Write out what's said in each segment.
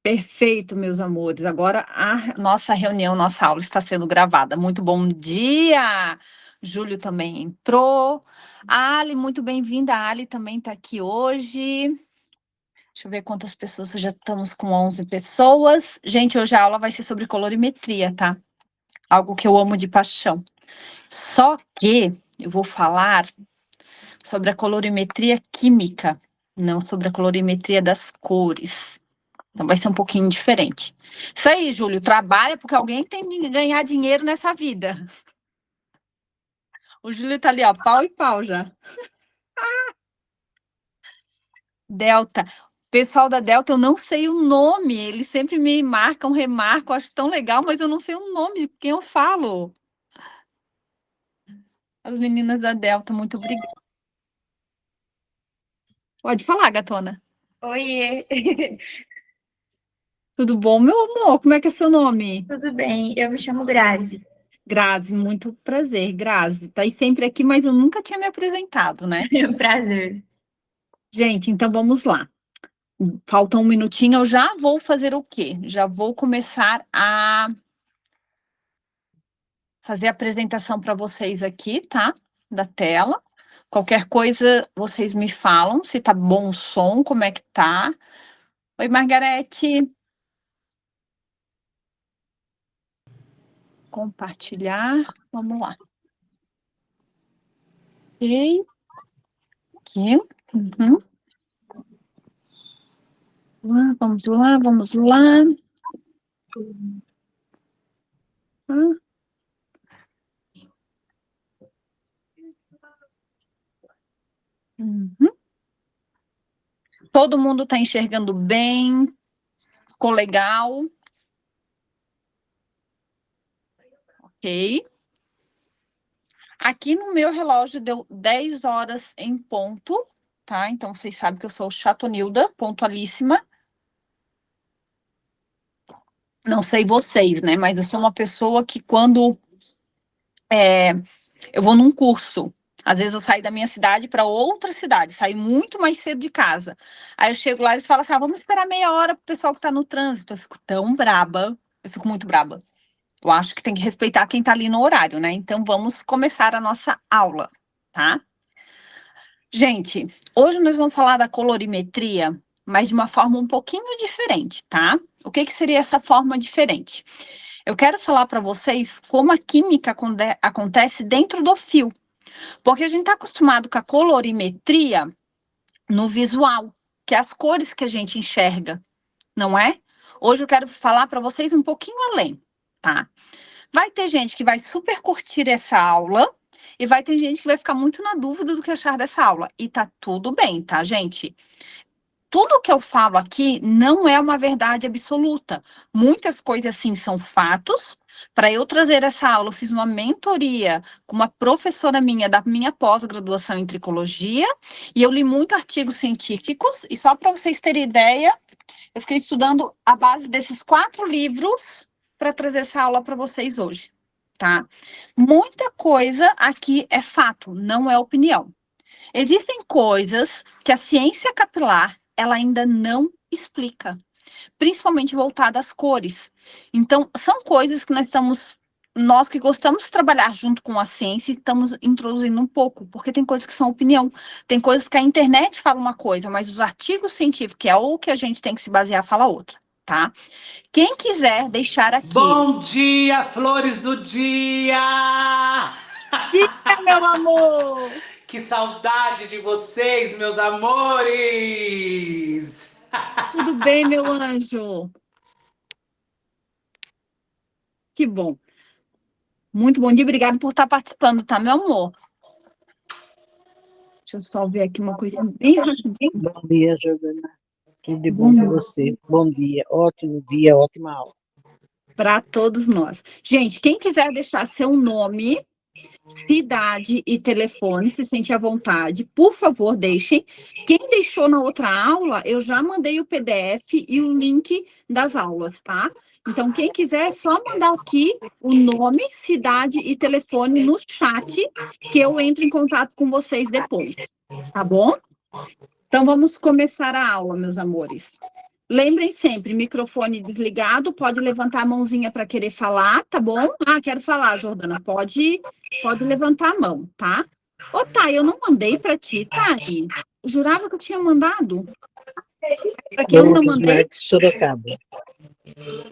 Perfeito, meus amores. Agora a nossa reunião, nossa aula está sendo gravada. Muito bom dia! Júlio também entrou. Ali, muito bem-vinda. A Ali também está aqui hoje. Deixa eu ver quantas pessoas, já estamos com 11 pessoas. Gente, hoje a aula vai ser sobre colorimetria, tá? Algo que eu amo de paixão. Só que eu vou falar sobre a colorimetria química, não sobre a colorimetria das cores. Então vai ser um pouquinho diferente. Isso aí, Júlio, trabalha porque alguém tem que ganhar dinheiro nessa vida. O Júlio tá ali, ó, pau e pau já. Delta. Pessoal da Delta, eu não sei o nome. Eles sempre me marcam, remarcam, acho tão legal, mas eu não sei o nome de quem eu falo. As meninas da Delta, muito obrigada. Pode falar, gatona. Oiê, Tudo bom, meu amor? Como é que é seu nome? tudo bem? Eu me chamo Grazi. Grazi, muito prazer, Grazi. Tá aí sempre aqui, mas eu nunca tinha me apresentado, né? Prazer. Gente, então vamos lá. Falta um minutinho, eu já vou fazer o quê? Já vou começar a fazer a apresentação para vocês aqui, tá? Da tela. Qualquer coisa, vocês me falam, se tá bom o som, como é que tá. Oi, Margarete. Compartilhar, vamos lá. Ok. Aqui. Uhum. Vamos lá, vamos lá. Uhum. Todo mundo está enxergando bem? Ficou legal? Ok. Aqui no meu relógio deu 10 horas em ponto, tá? Então vocês sabem que eu sou chatonilda, pontualíssima. Não sei vocês, né? Mas eu sou uma pessoa que quando eu vou num curso, às vezes eu saio da minha cidade para outra cidade, saio muito mais cedo de casa. Aí eu chego lá e eles falam assim: vamos esperar meia hora pro pessoal que está no trânsito. Eu fico tão braba, eu fico muito braba. Eu acho que tem que respeitar quem está ali no horário, né? Então vamos começar a nossa aula, tá? Gente, hoje nós vamos falar da colorimetria, mas de uma forma um pouquinho diferente, tá? O que seria essa forma diferente? Eu quero falar para vocês como a química acontece dentro do fio, porque a gente está acostumado com a colorimetria no visual, que é as cores que a gente enxerga, não é? Hoje eu quero falar para vocês um pouquinho além, tá? Vai ter gente que vai super curtir essa aula e vai ter gente que vai ficar muito na dúvida do que achar dessa aula. E tá tudo bem, tá, gente? Tudo que eu falo aqui não é uma verdade absoluta. Muitas coisas, sim, são fatos. Para eu trazer essa aula, eu fiz uma mentoria com uma professora minha da minha pós-graduação em tricologia e eu li muitos artigos científicos. E só para vocês terem ideia, eu fiquei estudando a base desses 4 livros para trazer essa aula para vocês hoje, tá? Muita coisa aqui é fato, não é opinião. Existem coisas que a ciência capilar ela ainda não explica, principalmente voltada às cores. Então, são coisas que nós que gostamos de trabalhar junto com a ciência, estamos introduzindo um pouco, porque tem coisas que são opinião, tem coisas que a internet fala uma coisa, mas os artigos científicos, que é o que a gente tem que se basear, fala outra, tá? Quem quiser deixar aqui... Bom dia, flores do dia! Meu amor! Que saudade de vocês, meus amores! Tudo bem, meu anjo? Que bom. Muito bom dia, obrigado por estar participando, tá, meu amor? Deixa eu só ver aqui uma coisa bem rapidinho. Bom dia, Giovana. Tudo de bom com você? Bom dia, ótima aula. Para todos nós. Gente, quem quiser deixar seu nome, cidade e telefone, se sente à vontade, por favor, deixem. Quem deixou na outra aula, eu já mandei o PDF e o link das aulas, tá? Então, quem quiser, é só mandar aqui o nome, cidade e telefone no chat, que eu entro em contato com vocês depois, tá bom? Então, vamos começar a aula, meus amores. Lembrem sempre, microfone desligado, pode levantar a mãozinha para querer falar, tá bom? Ah, quero falar, Jordana, pode levantar a mão, tá? Ô, Thay, eu não mandei para ti, Thay. Eu jurava que eu tinha mandado. Para quem eu não Lucas mandei, Marques, Sorocaba.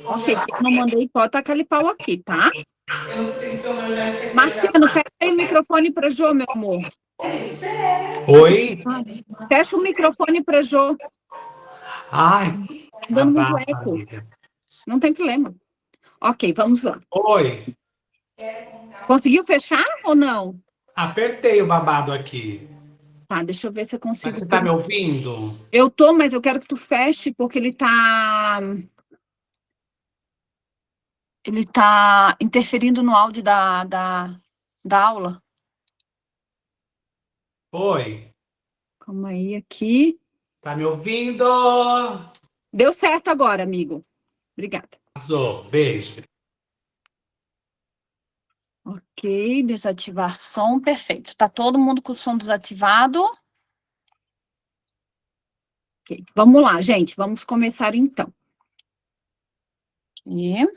ok, quem eu não mandei, pode tacar aquele pau aqui, tá? Marciano, fecha aí o microfone para Jô, meu amor. Oi? Fecha o microfone para Jô. Ai, Tá dando muito abafa, eco. amiga. Não tem problema. Ok, vamos lá. Oi, Conseguiu fechar ou não? apertei o babado aqui. Tá, deixa eu ver se eu Mas consigo. você tá me ouvindo? Eu tô, mas eu quero que tu feche, porque ele tá interferindo no áudio da aula. Oi, Calma aí, aqui. tá me ouvindo? Deu certo agora, amigo. Obrigada. Arrasou, beijo. Ok, desativar som, perfeito. Tá todo mundo com o som desativado? Ok, vamos lá, gente, vamos começar então. Aqui.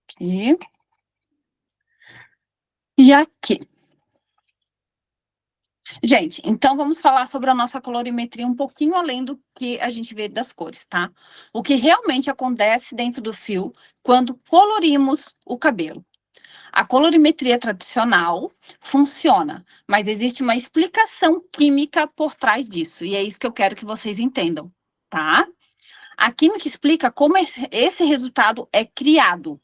Aqui. E aqui. Gente, então vamos falar sobre a nossa colorimetria um pouquinho além do que a gente vê das cores, tá? O que realmente acontece dentro do fio quando colorimos o cabelo. A colorimetria tradicional funciona, mas existe uma explicação química por trás disso, e é isso que eu quero que vocês entendam, tá? A química explica como esse resultado é criado.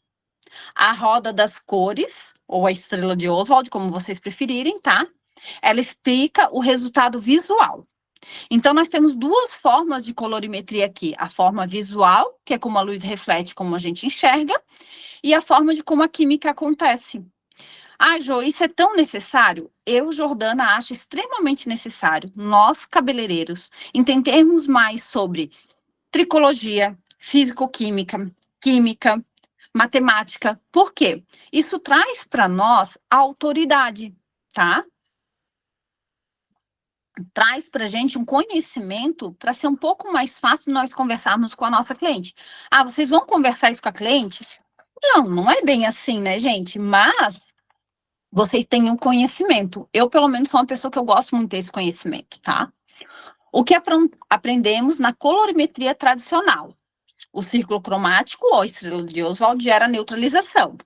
A roda das cores, ou a estrela de Oswald, como vocês preferirem, tá? Ela explica o resultado visual. Então, nós temos duas formas de colorimetria aqui. A forma visual, que é como a luz reflete, como a gente enxerga, e a forma de como a química acontece. Ah, Jo, isso é tão necessário? Eu, Jordana, acho extremamente necessário, nós, cabeleireiros, entendermos mais sobre tricologia, físico-química, química, matemática. Por quê? Isso traz para nós a autoridade, tá? Traz para a gente um conhecimento para ser um pouco mais fácil nós conversarmos com a nossa cliente. Ah, vocês vão conversar isso com a cliente? Não, não é bem assim, né, gente? Mas vocês têm um conhecimento. Eu, pelo menos, sou uma pessoa que eu gosto muito desse conhecimento, tá? O que aprendemos na colorimetria tradicional? O círculo cromático ou a estrela de Oswald gera neutralização.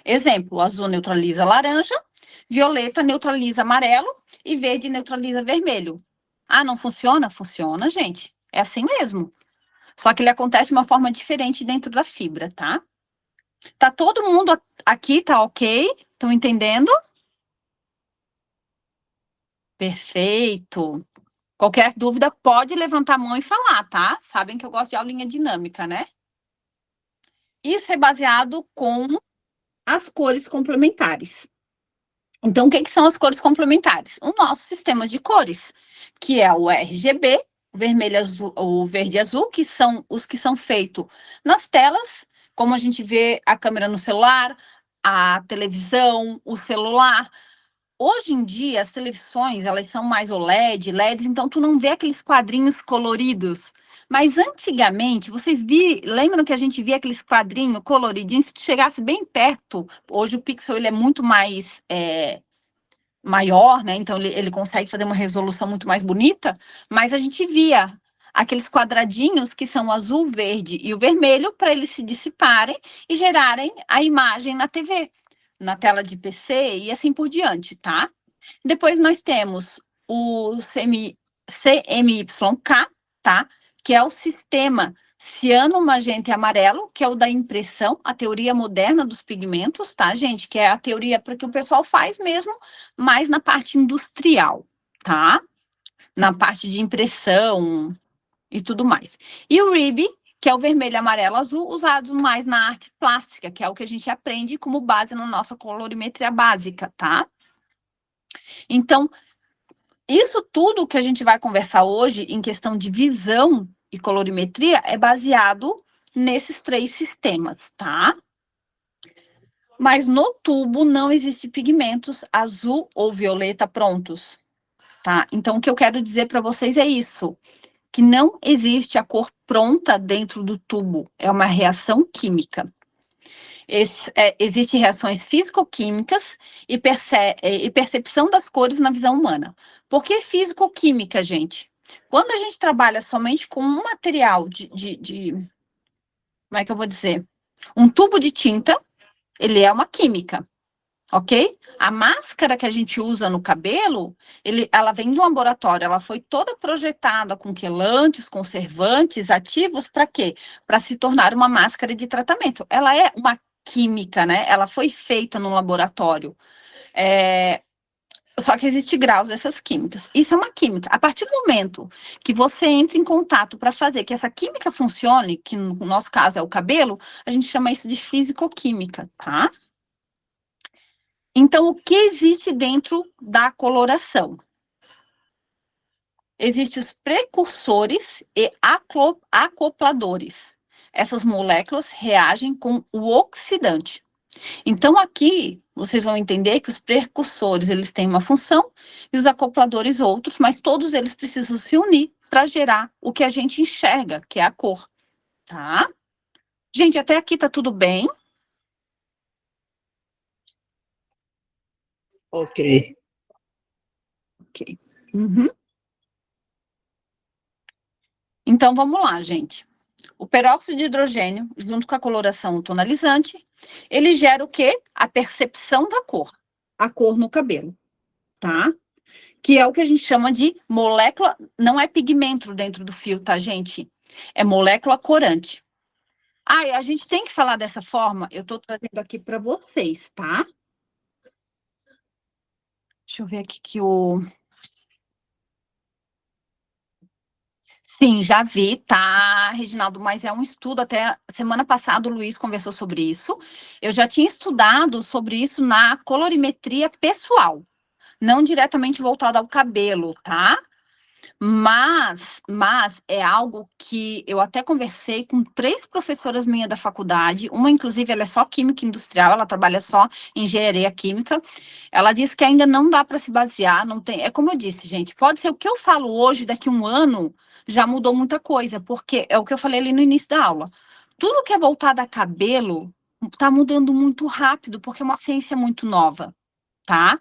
Exemplo, o azul neutraliza laranja, violeta neutraliza amarelo e verde neutraliza vermelho. Ah, não funciona? Funciona, gente. É assim mesmo. Só que ele acontece de uma forma diferente dentro da fibra, tá? Tá todo mundo aqui, tá ok? Estão entendendo? Perfeito. Qualquer dúvida, pode levantar a mão e falar, tá? Sabem que eu gosto de aulinha dinâmica, né? Isso é baseado com as cores complementares. Então, o que são as cores complementares? O nosso sistema de cores, que é o RGB, vermelho, azul, o verde e azul, que são os que são feitos nas telas, como a gente vê a câmera no celular, a televisão, o celular. Hoje em dia, as televisões, elas são mais OLED, LEDs, então tu não vê aqueles quadrinhos coloridos. Mas antigamente, lembram que a gente via aqueles quadrinhos coloridinhos? Se tu chegasse bem perto, hoje o pixel ele é muito mais maior, né? Então ele consegue fazer uma resolução muito mais bonita, mas a gente via aqueles quadradinhos que são o azul, verde e o vermelho para eles se dissiparem e gerarem a imagem na TV, na tela de PC e assim por diante, tá? Depois nós temos o CMYK, tá? Que é o sistema ciano, magenta e amarelo, que é o da impressão, a teoria moderna dos pigmentos, tá, gente? Que é a teoria para que o pessoal faz mesmo, mais na parte industrial, tá? Na parte de impressão e tudo mais. E o RIB, que é o vermelho, amarelo, azul, usado mais na arte plástica, que é o que a gente aprende como base na nossa colorimetria básica, tá? Então, isso tudo que a gente vai conversar hoje em questão de visão e colorimetria é baseado nesses três sistemas, tá? Mas no tubo não existe pigmentos azul ou violeta prontos. tá? Então, o que eu quero dizer para vocês é isso, que não existe a cor pronta dentro do tubo, é uma reação química. Existem reações físico-químicas e percepção das cores na visão humana. Por que físico-química, gente? Quando a gente trabalha somente com um material como é que eu vou dizer? Um tubo de tinta, ele é uma química, ok? A máscara que a gente usa no cabelo, ela vem do laboratório, ela foi toda projetada com quelantes, conservantes, ativos, para quê? Para se tornar uma máscara de tratamento. Ela é uma química, né? Ela foi feita no laboratório. Só que existe graus dessas químicas. Isso é uma química. A partir do momento que você entra em contato para fazer que essa química funcione, que no nosso caso é o cabelo, a gente chama isso de físico-química, tá? Então, o que existe dentro da coloração? Existem os precursores e acopladores. Essas moléculas reagem com o oxidante. Então, aqui, vocês vão entender que os precursores, eles têm uma função e os acopladores outros, mas todos eles precisam se unir para gerar o que a gente enxerga, que é a cor, tá? Gente, até aqui tá tudo bem? Ok. Ok. Uhum. Então, vamos lá, gente. O peróxido de hidrogênio, junto com a coloração tonalizante, ele gera o quê? A percepção da cor. A cor no cabelo, tá? Que é o que a gente chama de molécula, não é pigmento dentro do fio, tá, gente? É molécula corante. Ah, a gente tem que falar dessa forma, eu tô trazendo aqui para vocês, tá? Deixa eu ver aqui que o... Sim, já vi, tá, Reginaldo, mas é um estudo, até semana passada o Luiz conversou sobre isso. Eu já tinha estudado sobre isso na colorimetria pessoal, não diretamente voltado ao cabelo, tá? Mas é algo que eu até conversei com 3 professoras minhas da faculdade, uma inclusive ela é só química industrial, ela trabalha só em engenharia química, ela disse que ainda não dá para se basear, não tem, é como eu disse, gente, pode ser o que eu falo hoje, daqui a um ano, já mudou muita coisa, porque é o que eu falei ali no início da aula, tudo que é voltado a cabelo está mudando muito rápido, porque é uma ciência muito nova, tá?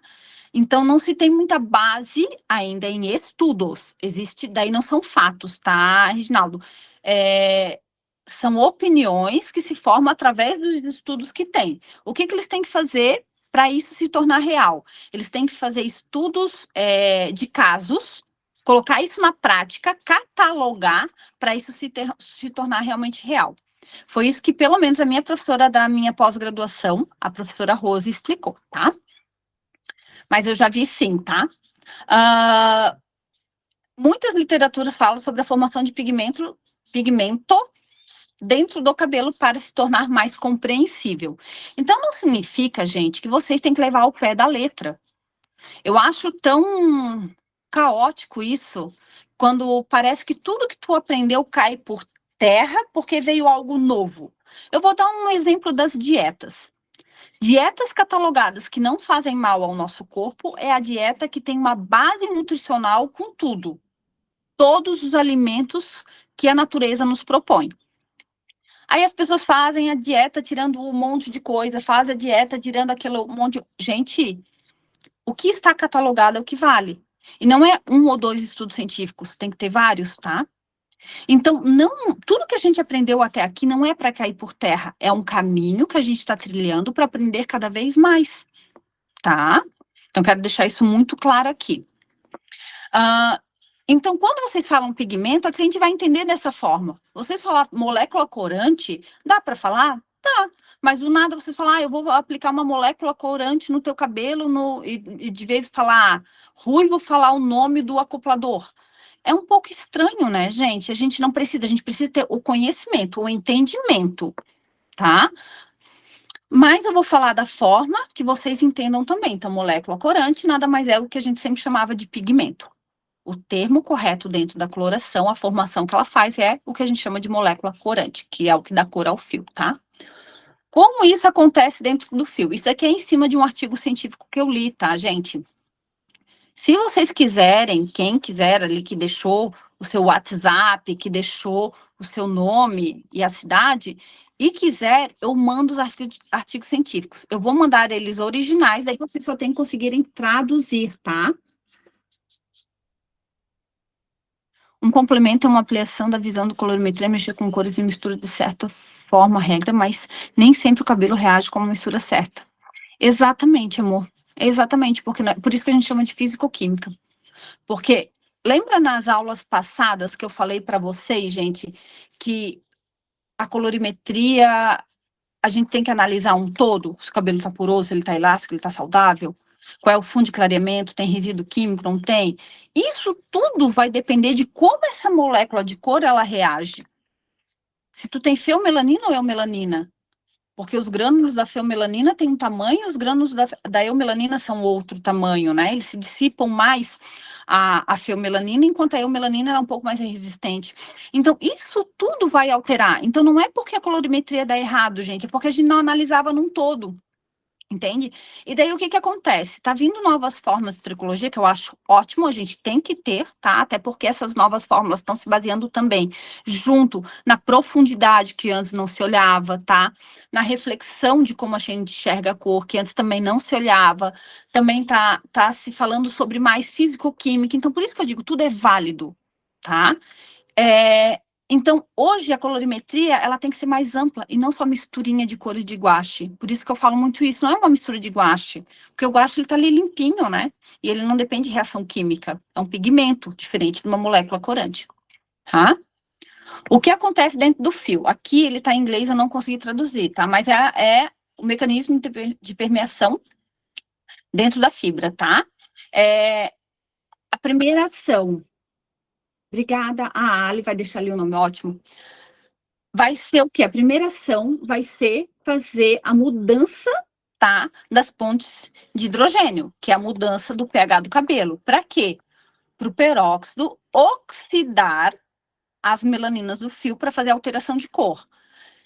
Então, não se tem muita base ainda em estudos. Existe, daí não são fatos, tá, Reginaldo? São opiniões que se formam através dos estudos que tem. O que eles têm que fazer para isso se tornar real? Eles têm que fazer estudos de casos, colocar isso na prática, catalogar, para isso se tornar realmente real. Foi isso que, pelo menos, a minha professora da minha pós-graduação, a professora Rose, explicou, tá? Mas eu já vi sim, tá? Muitas literaturas falam sobre a formação de pigmento dentro do cabelo para se tornar mais compreensível. Então, não significa, gente, que vocês têm que levar ao pé da letra. Eu acho tão caótico isso, quando parece que tudo que tu aprendeu cai por terra porque veio algo novo. Eu vou dar um exemplo das dietas. Dietas catalogadas que não fazem mal ao nosso corpo é a dieta que tem uma base nutricional com tudo. Todos os alimentos que a natureza nos propõe. Aí as pessoas fazem a dieta tirando um monte de coisa, fazem a dieta tirando aquele monte de... Gente, o que está catalogado é o que vale. E não é 1 ou 2 estudos científicos, tem que ter vários, tá? Então, tudo que a gente aprendeu até aqui não é para cair por terra, é um caminho que a gente está trilhando para aprender cada vez mais, tá? Então, quero deixar isso muito claro aqui. Então, quando vocês falam pigmento, a gente vai entender dessa forma. Vocês falar molécula corante, dá para falar? Dá. Mas do nada vocês falam, eu vou aplicar uma molécula corante no teu cabelo, e de vez falar ruivo, falar o nome do acoplador. É um pouco estranho, né, gente? A gente precisa ter o conhecimento, o entendimento, tá? Mas eu vou falar da forma que vocês entendam também. Então, molécula corante nada mais é o que a gente sempre chamava de pigmento. O termo correto dentro da coloração, a formação que ela faz é o que a gente chama de molécula corante, que é o que dá cor ao fio, tá? Como isso acontece dentro do fio? Isso aqui é em cima de um artigo científico que eu li, tá, gente? Se vocês quiserem, quem quiser ali que deixou o seu WhatsApp, que deixou o seu nome e a cidade, e quiser, eu mando os artigos científicos. Eu vou mandar eles originais, daí vocês só tem que conseguirem traduzir, tá? Um complemento é uma ampliação da visão do colorimetria, mexer com cores e mistura de certa forma, regra, mas nem sempre o cabelo reage com a mistura certa. Exatamente, amor. Exatamente, porque por isso que a gente chama de físico-química. Porque lembra nas aulas passadas que eu falei para vocês, gente, que a colorimetria a gente tem que analisar um todo, se o cabelo está poroso, se ele está elástico, se ele está saudável, qual é o fundo de clareamento, tem resíduo químico, não tem? Isso tudo vai depender de como essa molécula de cor ela reage. Se tu tem feomelanina ou eumelanina, porque os grânulos da feomelanina têm um tamanho, os grânulos da eumelanina são outro tamanho, né? Eles se dissipam mais a feomelanina, enquanto a eumelanina é um pouco mais resistente. Então, isso tudo vai alterar. Então, não é porque a colorimetria dá errado, gente, é porque a gente não analisava num todo. Entende? E daí o que acontece? Tá vindo novas formas de tricologia que eu acho ótimo, a gente tem que ter, tá? Até porque essas novas fórmulas estão se baseando também junto na profundidade que antes não se olhava, tá? Na reflexão de como a gente enxerga a cor, que antes também não se olhava. Também tá se falando sobre mais físico-química. Então, por isso que eu digo, tudo é válido, tá? Então, hoje a colorimetria, ela tem que ser mais ampla e não só misturinha de cores de guache. Por isso que eu falo muito isso, não é uma mistura de guache, porque o guache ele tá ali limpinho, né? E ele não depende de reação química, é um pigmento diferente de uma molécula corante, tá? O que acontece dentro do fio? Aqui ele tá em inglês, eu não consegui traduzir, tá? Mas é o mecanismo de permeação dentro da fibra, tá? A primeira ação. Obrigada, a Ali vai deixar ali o nome ótimo. Vai ser o quê? A primeira ação vai ser fazer a mudança, tá, das pontes de hidrogênio, que é a mudança do pH do cabelo. Para quê? Para o peróxido oxidar as melaninas do fio para fazer a alteração de cor.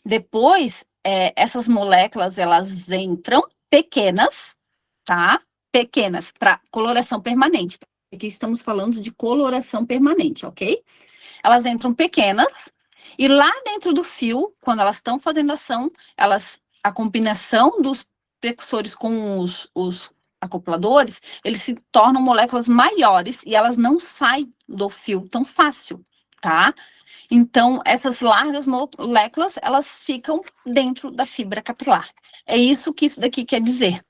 Depois, essas moléculas, elas entram pequenas, tá? Pequenas, para coloração permanente. Aqui estamos falando de coloração permanente, ok? Elas entram pequenas, e lá dentro do fio, quando elas estão fazendo ação, a combinação dos precursores com os acopladores, eles se tornam moléculas maiores e elas não saem do fio tão fácil, tá? Então, essas largas moléculas, elas ficam dentro da fibra capilar. É isso que isso daqui quer dizer,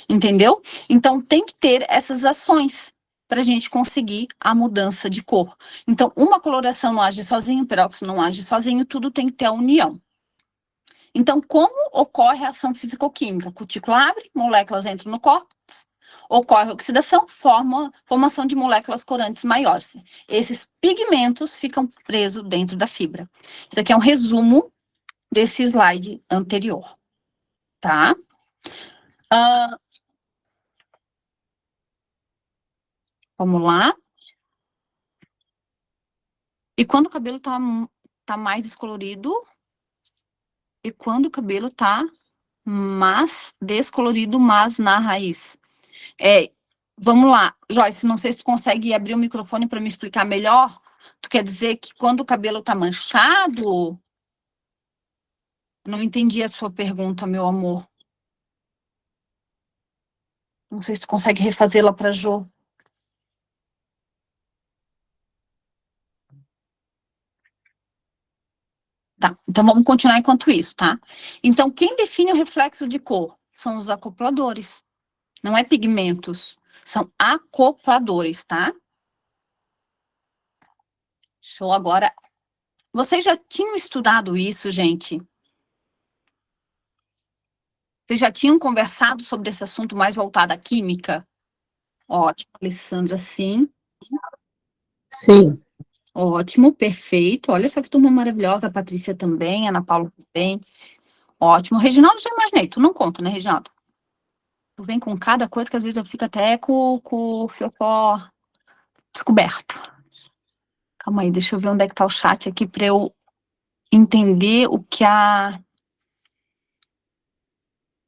entendeu? Então, tem que ter essas ações para a gente conseguir a mudança de cor. Então, uma coloração não age sozinho, o peróxido não age sozinho, tudo tem que ter a união. Então, como ocorre a ação físico-química? Cutícula abre, moléculas entram no córtex, ocorre oxidação, formação de moléculas corantes maiores. Esses pigmentos ficam presos dentro da fibra. Isso aqui é um resumo desse slide anterior, tá? Vamos lá. E quando o cabelo tá mais descolorido, e quando o cabelo tá mais descolorido, mas na raiz. Vamos lá, Joyce, não sei se tu consegue abrir o microfone para me explicar melhor. Tu quer dizer que quando o cabelo tá manchado? Não entendi a sua pergunta, meu amor. Não sei se tu consegue refazê-la para Jo. Tá, então vamos continuar enquanto isso, tá? Então, quem define o reflexo de cor? São os acopladores. Não é pigmentos, são acopladores, tá? Show agora. Vocês já tinham estudado isso, gente? Vocês já tinham conversado sobre esse assunto mais voltado à química? Ótimo, Alessandra, sim. Sim. Ótimo, perfeito. Olha só que turma maravilhosa. A Patrícia também, a Ana Paula também. Ótimo. Reginaldo, já imaginei. Tu não conta, né, Reginaldo? Tu vem com cada coisa que às vezes eu fico até com o fiofó descoberto. Calma aí, deixa eu ver onde é que tá o chat aqui para eu entender o que a...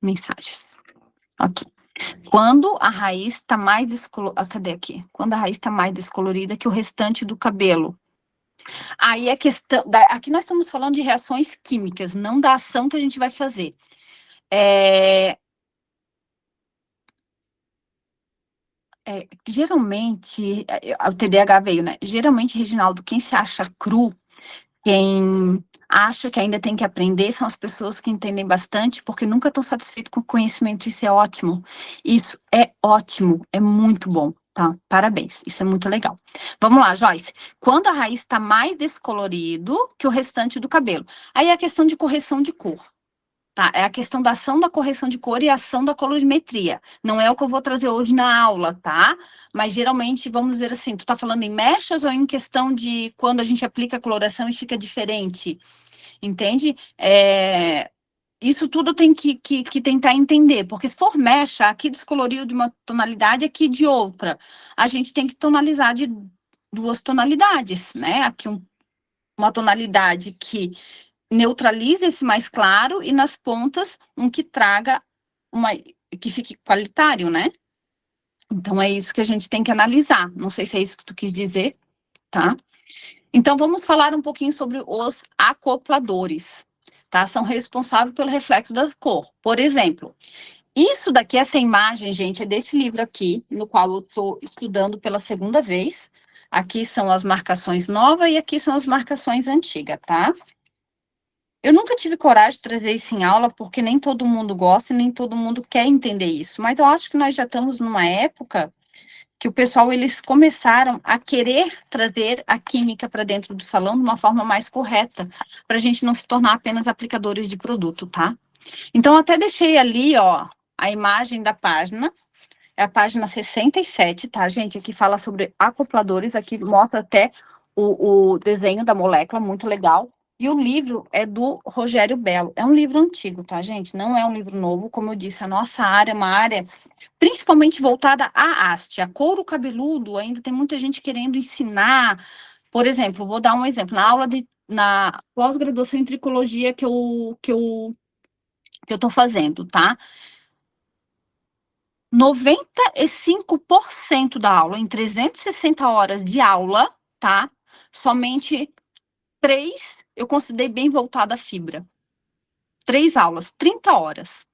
Mensagens. Ok. Quando a raiz está mais descolorida, cadê aqui? Quando a raiz está mais descolorida que o restante do cabelo. Aí a questão, aqui nós estamos falando de reações químicas, não da ação que a gente vai fazer. Geralmente, o TDAH veio, né? Geralmente, Reginaldo, quem se acha cru, quem acha que ainda tem que aprender, são as pessoas que entendem bastante, porque nunca estão satisfeitos com o conhecimento. Isso é ótimo. Isso é ótimo, é muito bom, tá? Parabéns, isso é muito legal. Vamos lá, Joyce. Quando a raiz está mais descolorido que o restante do cabelo. Aí é a questão de correção de cor. Tá, é a questão da ação da correção de cor e a ação da colorimetria. Não é o que eu vou trazer hoje na aula, tá? Mas geralmente, vamos dizer assim, tu tá falando em mechas ou em questão de quando a gente aplica a coloração e fica diferente? Entende? Isso tudo tem que tentar entender, porque se for mecha, aqui descoloriu de uma tonalidade, aqui de outra. A gente tem que tonalizar de duas tonalidades, né? Aqui uma tonalidade que neutralize esse mais claro e nas pontas um que traga que fique qualitário, né? Então é isso que a gente tem que analisar. Não sei se é isso que tu quis dizer, tá? Então vamos falar um pouquinho sobre os acopladores, tá? São responsáveis pelo reflexo da cor. Por exemplo, isso daqui, essa imagem, gente, é desse livro aqui, no qual eu estou estudando pela segunda vez. Aqui são as marcações novas e aqui são as marcações antigas, tá? Eu nunca tive coragem de trazer isso em aula, porque nem todo mundo gosta e nem todo mundo quer entender isso. Mas eu acho que nós já estamos numa época que o pessoal, eles começaram a querer trazer a química para dentro do salão de uma forma mais correta, para a gente não se tornar apenas aplicadores de produto, tá? Então, eu até deixei ali, ó, a imagem da página, é a página 67, tá, gente? Aqui fala sobre acopladores, aqui mostra até o desenho da molécula, muito legal. E o livro é do Rogério Bello. É um livro antigo, tá, gente? Não é um livro novo. Como eu disse, a nossa área é uma área principalmente voltada à haste. A couro cabeludo, ainda tem muita gente querendo ensinar. Por exemplo, vou dar um exemplo. Na pós-graduação em tricologia que eu estou fazendo, tá? 95% da aula, em 360 horas de aula, tá? Somente 3 eu considerei bem voltada à fibra. 3 aulas, 30 horas.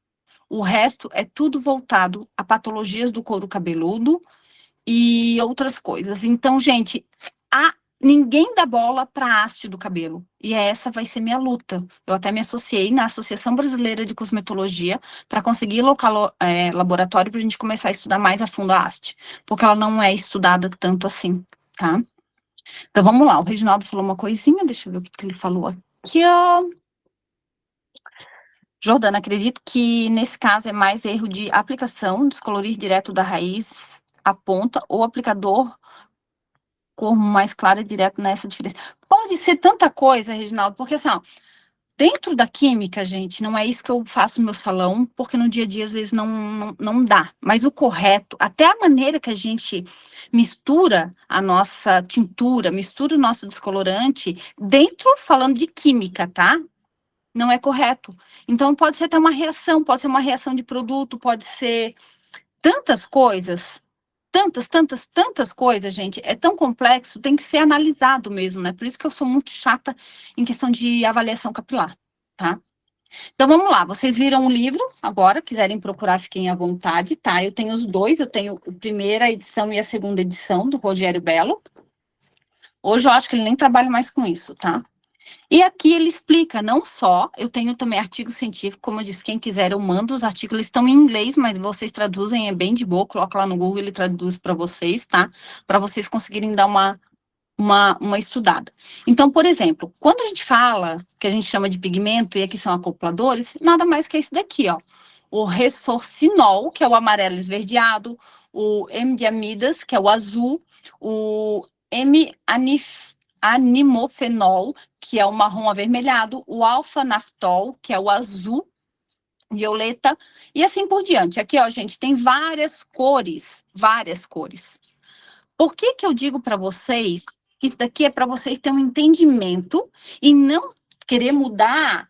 O resto é tudo voltado a patologias do couro cabeludo e outras coisas. Então, gente, ninguém dá bola para a haste do cabelo. E essa vai ser minha luta. Eu até me associei na Associação Brasileira de Cosmetologia para conseguir laboratório para a gente começar a estudar mais a fundo a haste. Porque ela não é estudada tanto assim, tá? Então, vamos lá. O Reginaldo falou uma coisinha. Deixa eu ver o que ele falou aqui, ó. Jordana, acredito que nesse caso é mais erro de aplicação, descolorir direto da raiz à ponta, ou aplicador cor mais clara direto nessa diferença. Pode ser tanta coisa, Reginaldo, porque assim, ó, dentro da química, gente, não é isso que eu faço no meu salão, porque no dia a dia às vezes não dá. Mas o correto, até a maneira que a gente mistura a nossa tintura, mistura o nosso descolorante, dentro, falando de química, tá? Não é correto. Então, pode ser até uma reação, pode ser uma reação de produto, pode ser tantas coisas, tantas coisas, gente. É tão complexo, tem que ser analisado mesmo, né? Por isso que eu sou muito chata em questão de avaliação capilar, tá? Então, vamos lá. Vocês viram o livro agora, quiserem procurar, fiquem à vontade, tá? Eu tenho os dois, eu tenho a primeira edição e a segunda edição do Rogério Bello. Hoje eu acho que ele nem trabalha mais com isso, tá? E aqui ele explica, não só, eu tenho também artigo científico, como eu disse, quem quiser eu mando, os artigos eles estão em inglês, mas vocês traduzem, é bem de boa, coloca lá no Google, ele traduz para vocês, tá? Para vocês conseguirem dar uma estudada. Então, por exemplo, quando a gente fala, que a gente chama de pigmento, e aqui são acopladores, nada mais que esse daqui, ó. O ressorcinol, que é o amarelo esverdeado, o M-diamidas, que é o azul, o M-animofenol, que é o marrom avermelhado, o alfa-naftol, que é o azul violeta, e assim por diante. Aqui, ó, gente, tem várias cores, várias cores. Por que que eu digo para vocês que isso daqui é para vocês terem um entendimento e não querer mudar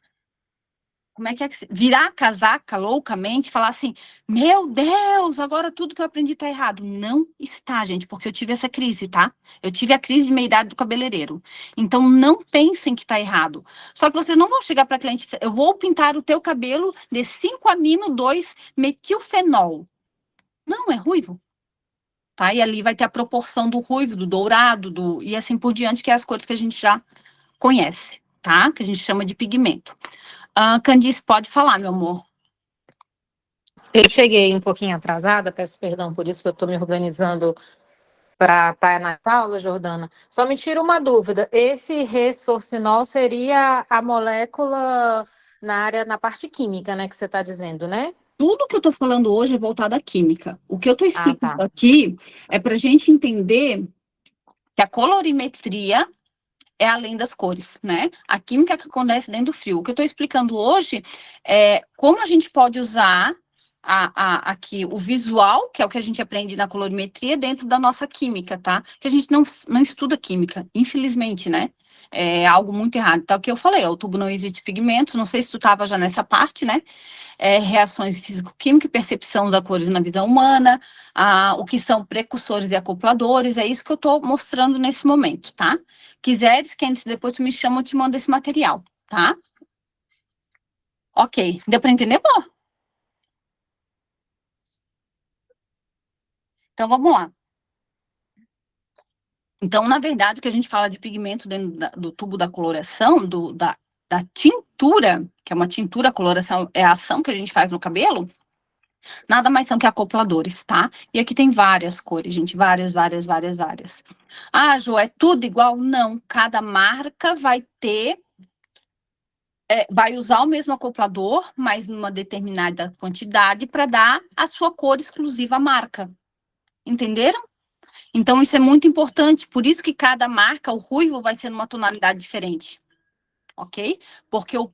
como é que virar a casaca loucamente, falar assim, meu Deus, agora tudo que eu aprendi tá errado. Não está, gente, porque eu tive essa crise, tá? Eu tive a crise de meia-idade do cabeleireiro. Então, não pensem que tá errado. Só que vocês não vão chegar para cliente, eu vou pintar o teu cabelo de 5-amino-2-metilfenol. Não, é ruivo. Tá? E ali vai ter a proporção do ruivo, do dourado, e assim por diante, que é as cores que a gente já conhece, tá? Que a gente chama de pigmento. Candice, pode falar, meu amor. Eu cheguei um pouquinho atrasada, peço perdão por isso, que eu estou me organizando para estar na aula, Jordana. Só me tira uma dúvida: esse ressorcinol seria a molécula na parte química, né, que você está dizendo, né? Tudo que eu estou falando hoje é voltado à química. O que eu estou explicando tá. aqui é para a gente entender que a colorimetria é além das cores, né? A química que acontece dentro do frio. O que eu estou explicando hoje é como a gente pode usar aqui o visual, que é o que a gente aprende na colorimetria, dentro da nossa química, tá? Que a gente não estuda química, infelizmente, né? É algo muito errado. Então, o que eu falei, o tubo não existe pigmentos, não sei se tu estava já nessa parte, né? Reações físico-químicas, percepção da cores na visão humana, o que são precursores e acopladores, é isso que eu estou mostrando nesse momento, tá? Quiseres, Candice, depois tu me chama, eu te mando esse material, tá? Ok, deu para entender, bom? Então, vamos lá. Então, na verdade, o que a gente fala de pigmento dentro do tubo da coloração, da tintura, que é uma tintura, a coloração é a ação que a gente faz no cabelo, nada mais são que acopladores, tá? E aqui tem várias cores, gente, várias. Ah, Jo, é tudo igual? Não, cada marca vai ter, vai usar o mesmo acoplador, mas numa determinada quantidade para dar a sua cor exclusiva à marca. Entenderam? Então, isso é muito importante, por isso que cada marca, o ruivo vai ser numa tonalidade diferente, ok? Porque o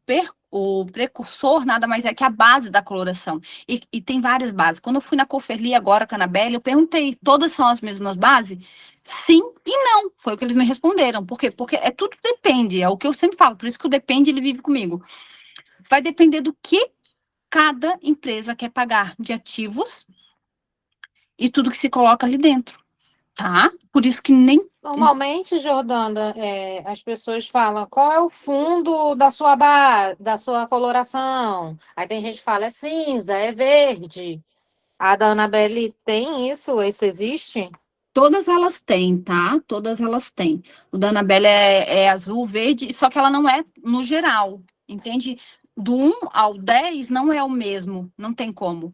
precursor nada mais é que a base da coloração. E tem várias bases. Quando eu fui na Coferli agora, Canabelle, eu perguntei, todas são as mesmas bases? Sim e não, foi o que eles me responderam. Por quê? Porque tudo depende, é o que eu sempre falo, por isso que o depende, ele vive comigo. Vai depender do que cada empresa quer pagar de ativos e tudo que se coloca ali dentro. Tá? Por isso que nem... Normalmente, Jordana, as pessoas falam qual é o fundo da sua da sua coloração. Aí tem gente que fala é cinza, é verde. A da Annabelle tem isso? Isso existe? Todas elas têm, tá? Todas elas têm. O da Annabelle é azul, verde, só que ela não é no geral, entende? Do 1 ao 10 não é o mesmo, não tem como,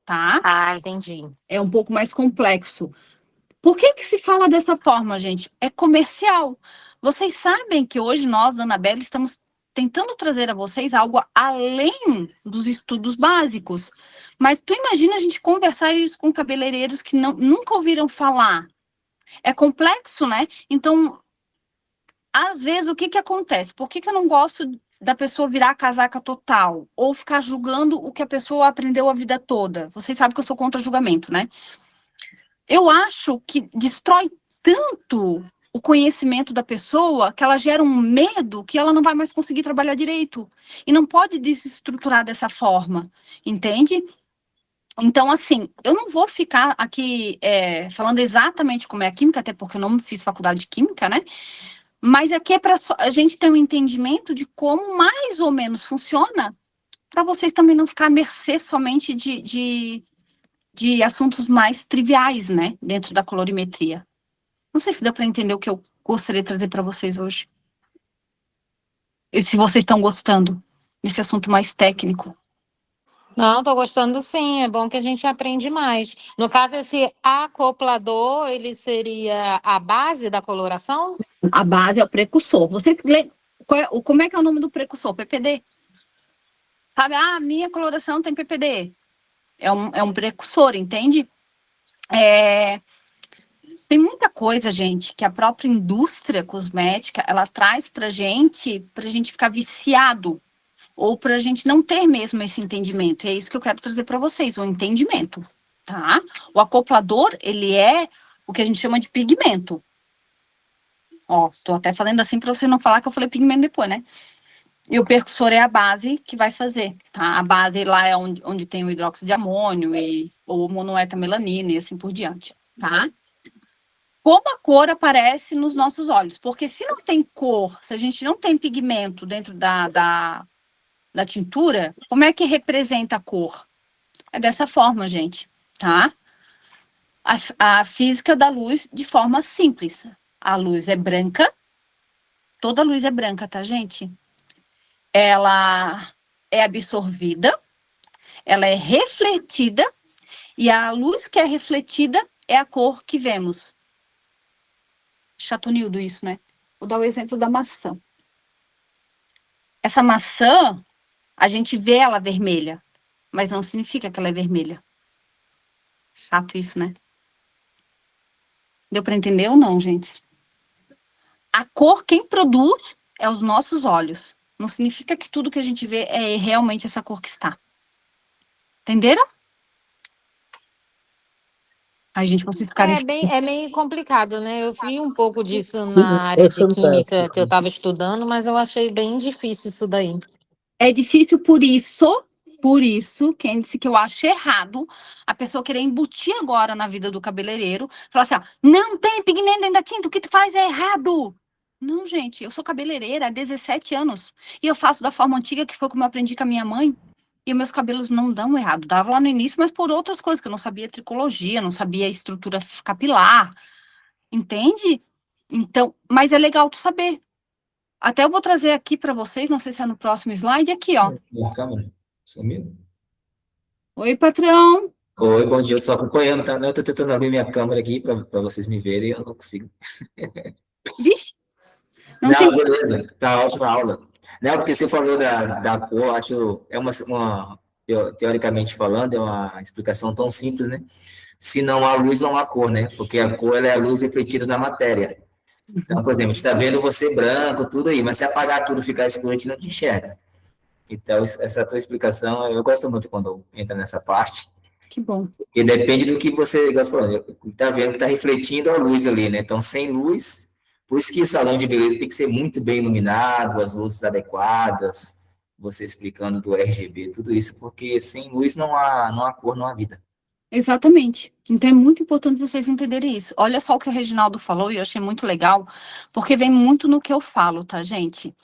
tá? Ah, entendi. É um pouco mais complexo. Por que se fala dessa forma, gente? É comercial. Vocês sabem que hoje nós, da Annabelle, estamos tentando trazer a vocês algo além dos estudos básicos. Mas tu imagina a gente conversar isso com cabeleireiros que nunca ouviram falar. É complexo, né? Então, às vezes, o que acontece? Por que eu não gosto da pessoa virar a casaca total? Ou ficar julgando o que a pessoa aprendeu a vida toda? Vocês sabem que eu sou contra julgamento, né? Eu acho que destrói tanto o conhecimento da pessoa que ela gera um medo que ela não vai mais conseguir trabalhar direito. E não pode desestruturar dessa forma, entende? Então, assim, eu não vou ficar aqui falando exatamente como é a química, até porque eu não fiz faculdade de química, né? Mas aqui é para a gente ter um entendimento de como mais ou menos funciona, para vocês também não ficar à mercê somente de assuntos mais triviais, né, dentro da colorimetria. Não sei se deu para entender o que eu gostaria de trazer para vocês hoje. E se vocês estão gostando desse assunto mais técnico. Não, tô gostando sim, é bom que a gente aprende mais. No caso, esse acoplador, ele seria a base da coloração? A base é o precursor. Você lê, como é que é o nome do precursor? PPD. Sabe, minha coloração tem PPD. É um precursor, entende? Tem muita coisa, gente, que a própria indústria cosmética, ela traz pra gente ficar viciado, ou pra gente não ter mesmo esse entendimento. E é isso que eu quero trazer para vocês, o entendimento, tá? O acoplador, ele é o que a gente chama de pigmento. Ó, estou até falando assim para você não falar que eu falei pigmento depois, né? E o percussor é a base que vai fazer, tá? A base lá é onde tem o hidróxido de amônio e ou monoetamelanina e assim por diante, tá? Como a cor aparece nos nossos olhos? Porque se não tem cor, se a gente não tem pigmento dentro da tintura, como é que representa a cor? É dessa forma, gente, tá? A física da luz de forma simples. A luz é branca, toda luz é branca, tá, gente? Ela é absorvida, ela é refletida, e a luz que é refletida é a cor que vemos. Chatonildo isso, né? Vou dar o exemplo da maçã. Essa maçã, a gente vê ela vermelha, mas não significa que ela é vermelha. Chato isso, né? Deu para entender ou não, gente? A cor, quem produz é os nossos olhos. Não significa que tudo que a gente vê é realmente essa cor que está. Entenderam? Ai, gente, vocês ficaram... É meio complicado, né? Eu vi um pouco disso Sim, na área é de química fantástico. que eu estava estudando, mas eu achei bem difícil isso daí. É difícil por isso, quem disse que eu acho errado a pessoa querer embutir agora na vida do cabeleireiro, falar assim, ó, não tem pigmento dentro da tinta, o que tu faz é errado. Não, gente, eu sou cabeleireira há 17 anos e eu faço da forma antiga que foi como eu aprendi com a minha mãe. E meus cabelos não dão errado. Dava lá no início, mas por outras coisas, que eu não sabia tricologia, não sabia estrutura capilar. Entende? Então, mas é legal tu saber. Até eu vou trazer aqui para vocês, não sei se é no próximo slide, aqui, ó. Minha câmera sumiu? Oi, patrão. Oi, bom dia, eu tô só acompanhando, tá? Eu tô tentando abrir minha câmera aqui para vocês me verem e eu não consigo. Vixe, não Não, tem... beleza, tá ótima a aula. Não, porque você falou da cor, acho, é teoricamente falando, é uma explicação tão simples, né? Se não há luz, não há cor, né? Porque a cor, ela é a luz refletida da matéria. Então, por exemplo, a gente está vendo você branco, tudo aí, mas se apagar tudo e ficar escuro, a gente não te enxerga. Então, essa tua explicação, eu gosto muito quando entra nessa parte, Que bom. porque depende do que você está vendo, que está refletindo a luz ali, né? Então, sem luz, por isso que o salão de beleza tem que ser muito bem iluminado, as luzes adequadas, você explicando do RGB, tudo isso, porque sem luz não há cor, não há vida. Exatamente. Então é muito importante vocês entenderem isso. Olha só o que o Reginaldo falou e eu achei muito legal, porque vem muito no que eu falo, tá, gente?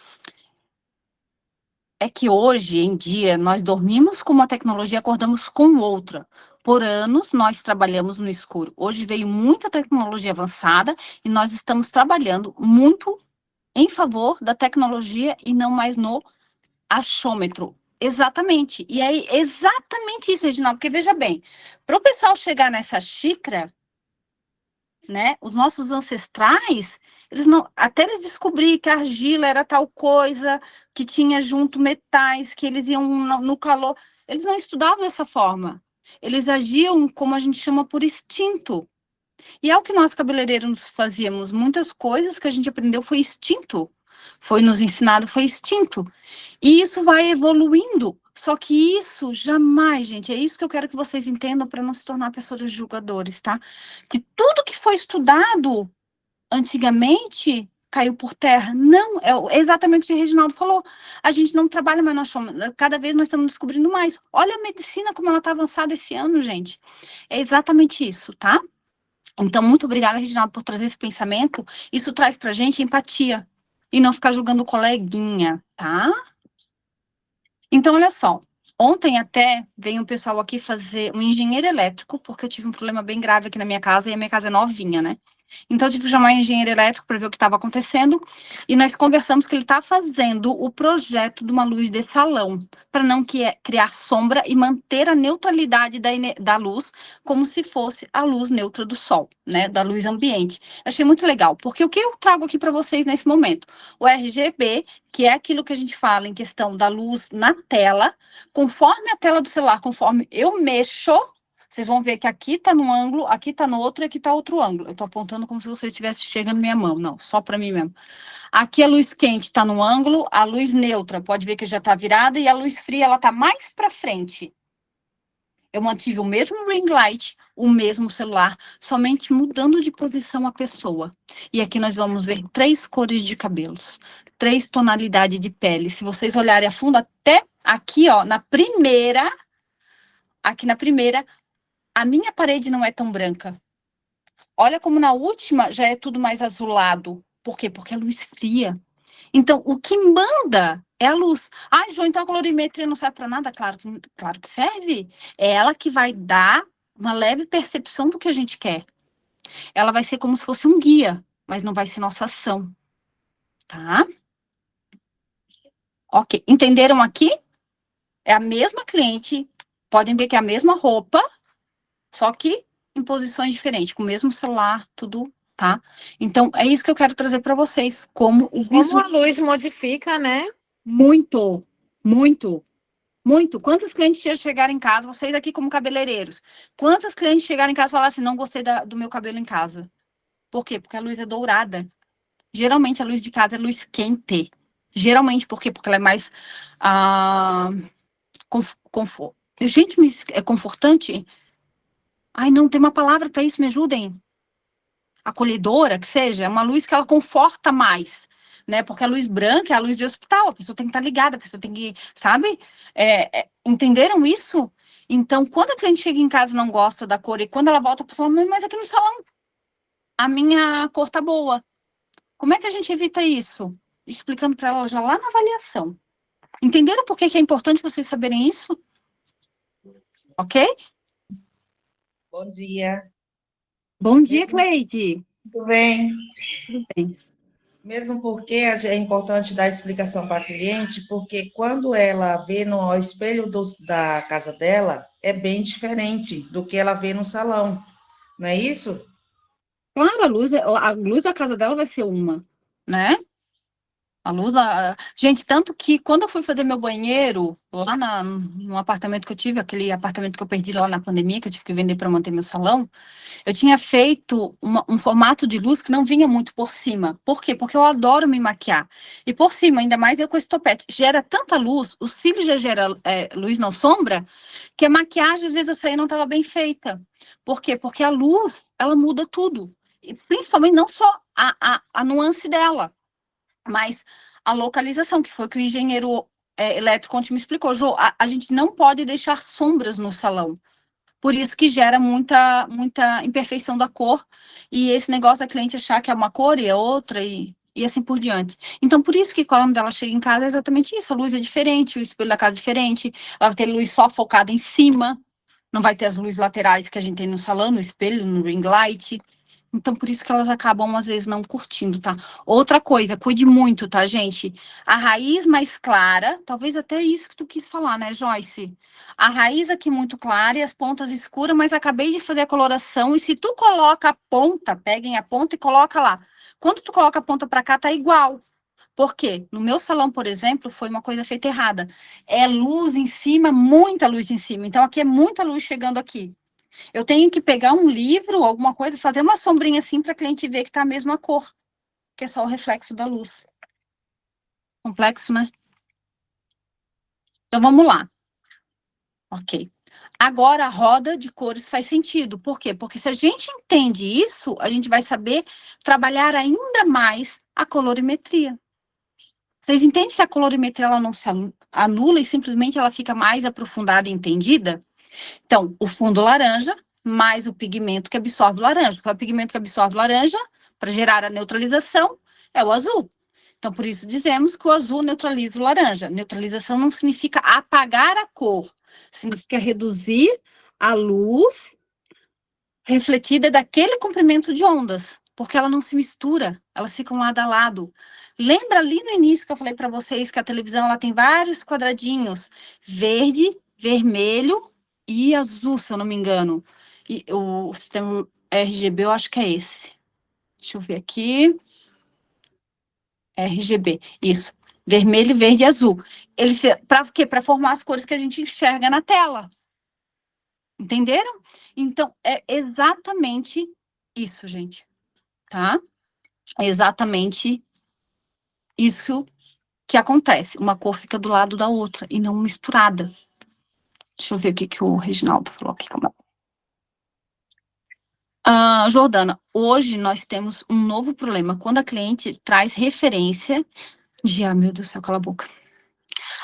É que hoje em dia nós dormimos com uma tecnologia, acordamos com outra. Por anos nós trabalhamos no escuro. Hoje veio muita tecnologia avançada e nós estamos trabalhando muito em favor da tecnologia e não mais no achômetro. Exatamente. E é exatamente isso, Reginaldo, porque veja bem, para o pessoal chegar nessa xícara, né, os nossos ancestrais, eles não, até eles descobrirem que a argila era tal coisa, que tinha junto metais, que eles iam no calor, eles não estudavam dessa forma. Eles agiam, como a gente chama, por instinto. E é o que nós cabeleireiros fazíamos. Muitas coisas que a gente aprendeu foi instinto. Foi nos ensinado, foi instinto. E isso vai evoluindo. Só que isso jamais, gente, é isso que eu quero que vocês entendam para não se tornar pessoas julgadores, tá? Que tudo que foi estudado antigamente caiu por terra. Não, é exatamente o que o Reginaldo falou. A gente não trabalha mais no achômetro. Cada vez nós estamos descobrindo mais. Olha a medicina como ela está avançada esse ano, gente. É exatamente isso, tá? Então, muito obrigada, Reginaldo, por trazer esse pensamento. Isso traz pra gente empatia e não ficar julgando o coleguinha, tá? Então, olha só. Ontem até veio um pessoal aqui fazer um engenheiro elétrico, porque eu tive um problema bem grave aqui na minha casa, e a minha casa é novinha, né? Então, eu tive que chamar um engenheiro elétrico para ver o que estava acontecendo, e nós conversamos que ele está fazendo o projeto de uma luz de salão, para não criar sombra e manter a neutralidade da luz, como se fosse a luz neutra do sol, né, da luz ambiente. Achei muito legal, porque o que eu trago aqui para vocês nesse momento? O RGB, que é aquilo que a gente fala em questão da luz na tela, conforme a tela do celular, conforme eu mexo, vocês vão ver que aqui está num ângulo, aqui está no outro e aqui está outro ângulo. Eu estou apontando como se vocês estivessem chegando na minha mão. Não, só para mim mesmo. Aqui a luz quente está no ângulo, a luz neutra, pode ver que já está virada, e a luz fria, ela está mais para frente. Eu mantive o mesmo ring light, o mesmo celular, somente mudando de posição a pessoa. E aqui nós vamos ver 3 cores de cabelos, 3 tonalidades de pele. Se vocês olharem a fundo, até aqui, ó, aqui na primeira, a minha parede não é tão branca. Olha como na última já é tudo mais azulado. Por quê? Porque a luz fria. Então, o que manda é a luz. Ai, João, então a colorimetria não serve para nada? Claro que serve. É ela que vai dar uma leve percepção do que a gente quer. Ela vai ser como se fosse um guia, mas não vai ser nossa ação. Tá? Ok. Entenderam aqui? É a mesma cliente. Podem ver que é a mesma roupa, só que em posições diferentes, com o mesmo celular, tudo, tá? Então, é isso que eu quero trazer para vocês, como o Como visual. a luz modifica, né? Muito, muito, muito. Quantos clientes já chegaram em casa, vocês aqui como cabeleireiros, quantos clientes chegaram em casa e falaram assim, não gostei do meu cabelo em casa? Por quê? Porque a luz é dourada. Geralmente a luz de casa é luz quente. Geralmente, por quê? Porque ela é mais Gente, é confortante? Ai, não, tem uma palavra para isso, me ajudem. Acolhedora, que seja, é uma luz que ela conforta mais, né? Porque a luz branca é a luz de hospital, a pessoa tem que estar ligada, a pessoa tem que, sabe? Entenderam isso? Então, quando a cliente chega em casa e não gosta da cor, e quando ela volta para o salão, mas aqui no salão, a minha cor tá boa. Como é que a gente evita isso? Explicando para ela já lá na avaliação. Entenderam por que é importante vocês saberem isso? Ok? Bom dia. Bom dia, Mesmo- Cleide. Tudo bem? Tudo bem. Mesmo porque é importante dar explicação para a cliente, porque quando ela vê no espelho da casa dela, é bem diferente do que ela vê no salão, não é isso? Claro, a luz da casa dela vai ser uma, né? A luz, gente, tanto que quando eu fui fazer meu banheiro, lá no apartamento que eu tive, aquele apartamento que eu perdi lá na pandemia, que eu tive que vender para manter meu salão, eu tinha feito um formato de luz que não vinha muito por cima. Por quê? Porque eu adoro me maquiar. E por cima, ainda mais eu com esse topete, gera tanta luz, os cílios já geram luz não sombra, que a maquiagem, às vezes, eu saí não estava bem feita. Por quê? Porque a luz, ela muda tudo. E principalmente não só a nuance dela, mas a localização, que foi o que o engenheiro elétrico ontem me explicou. Jô, a gente não pode deixar sombras no salão. Por isso que gera muita imperfeição da cor. E esse negócio da cliente achar que é uma cor e é outra, e assim por diante. Então, por isso que quando ela chega em casa é exatamente isso. A luz é diferente, o espelho da casa é diferente. Ela vai ter luz só focada em cima. Não vai ter as luzes laterais que a gente tem no salão, no espelho, no ring light. Então, por isso que elas acabam, às vezes, não curtindo, tá? Outra coisa, cuide muito, tá, gente? A raiz mais clara, talvez até isso que tu quis falar, né, Joyce? A raiz aqui muito clara e as pontas escuras, mas acabei de fazer a coloração, e se tu coloca a ponta, peguem a ponta e coloca lá. Quando tu coloca a ponta pra cá, tá igual. Por quê? No meu salão, por exemplo, foi uma coisa feita errada. É luz em cima, muita luz em cima. Então, aqui é muita luz chegando aqui. Eu tenho que pegar um livro, alguma coisa, fazer uma sombrinha assim para a cliente ver que tá a mesma cor, que é só o reflexo da luz. Complexo, né? Então, vamos lá. Ok. Agora, a roda de cores faz sentido. Por quê? Porque se a gente entende isso, a gente vai saber trabalhar ainda mais a colorimetria. Vocês entendem que a colorimetria ela não se anula e simplesmente ela fica mais aprofundada e entendida? Então, o fundo laranja mais o pigmento que absorve o laranja. Qual é o pigmento que absorve o laranja? Para gerar a neutralização, é o azul. Então, por isso dizemos que o azul neutraliza o laranja. Neutralização não significa apagar a cor, significa reduzir a luz refletida daquele comprimento de ondas, porque ela não se mistura, elas ficam lado a lado. Lembra ali no início que eu falei para vocês que a televisão ela tem vários quadradinhos, verde, vermelho e azul, se eu não me engano. E o sistema RGB eu acho que é esse. Deixa eu ver aqui. RGB, isso. Vermelho, verde e azul. Eles para quê? Para formar as cores que a gente enxerga na tela. Entenderam? Então, é exatamente isso, gente. Tá? É exatamente isso que acontece. Uma cor fica do lado da outra e não misturada. Deixa eu ver o que o Reginaldo falou aqui, calma. Jordana, hoje nós temos um novo problema. Quando a cliente traz referência de, meu Deus do céu, cala a boca.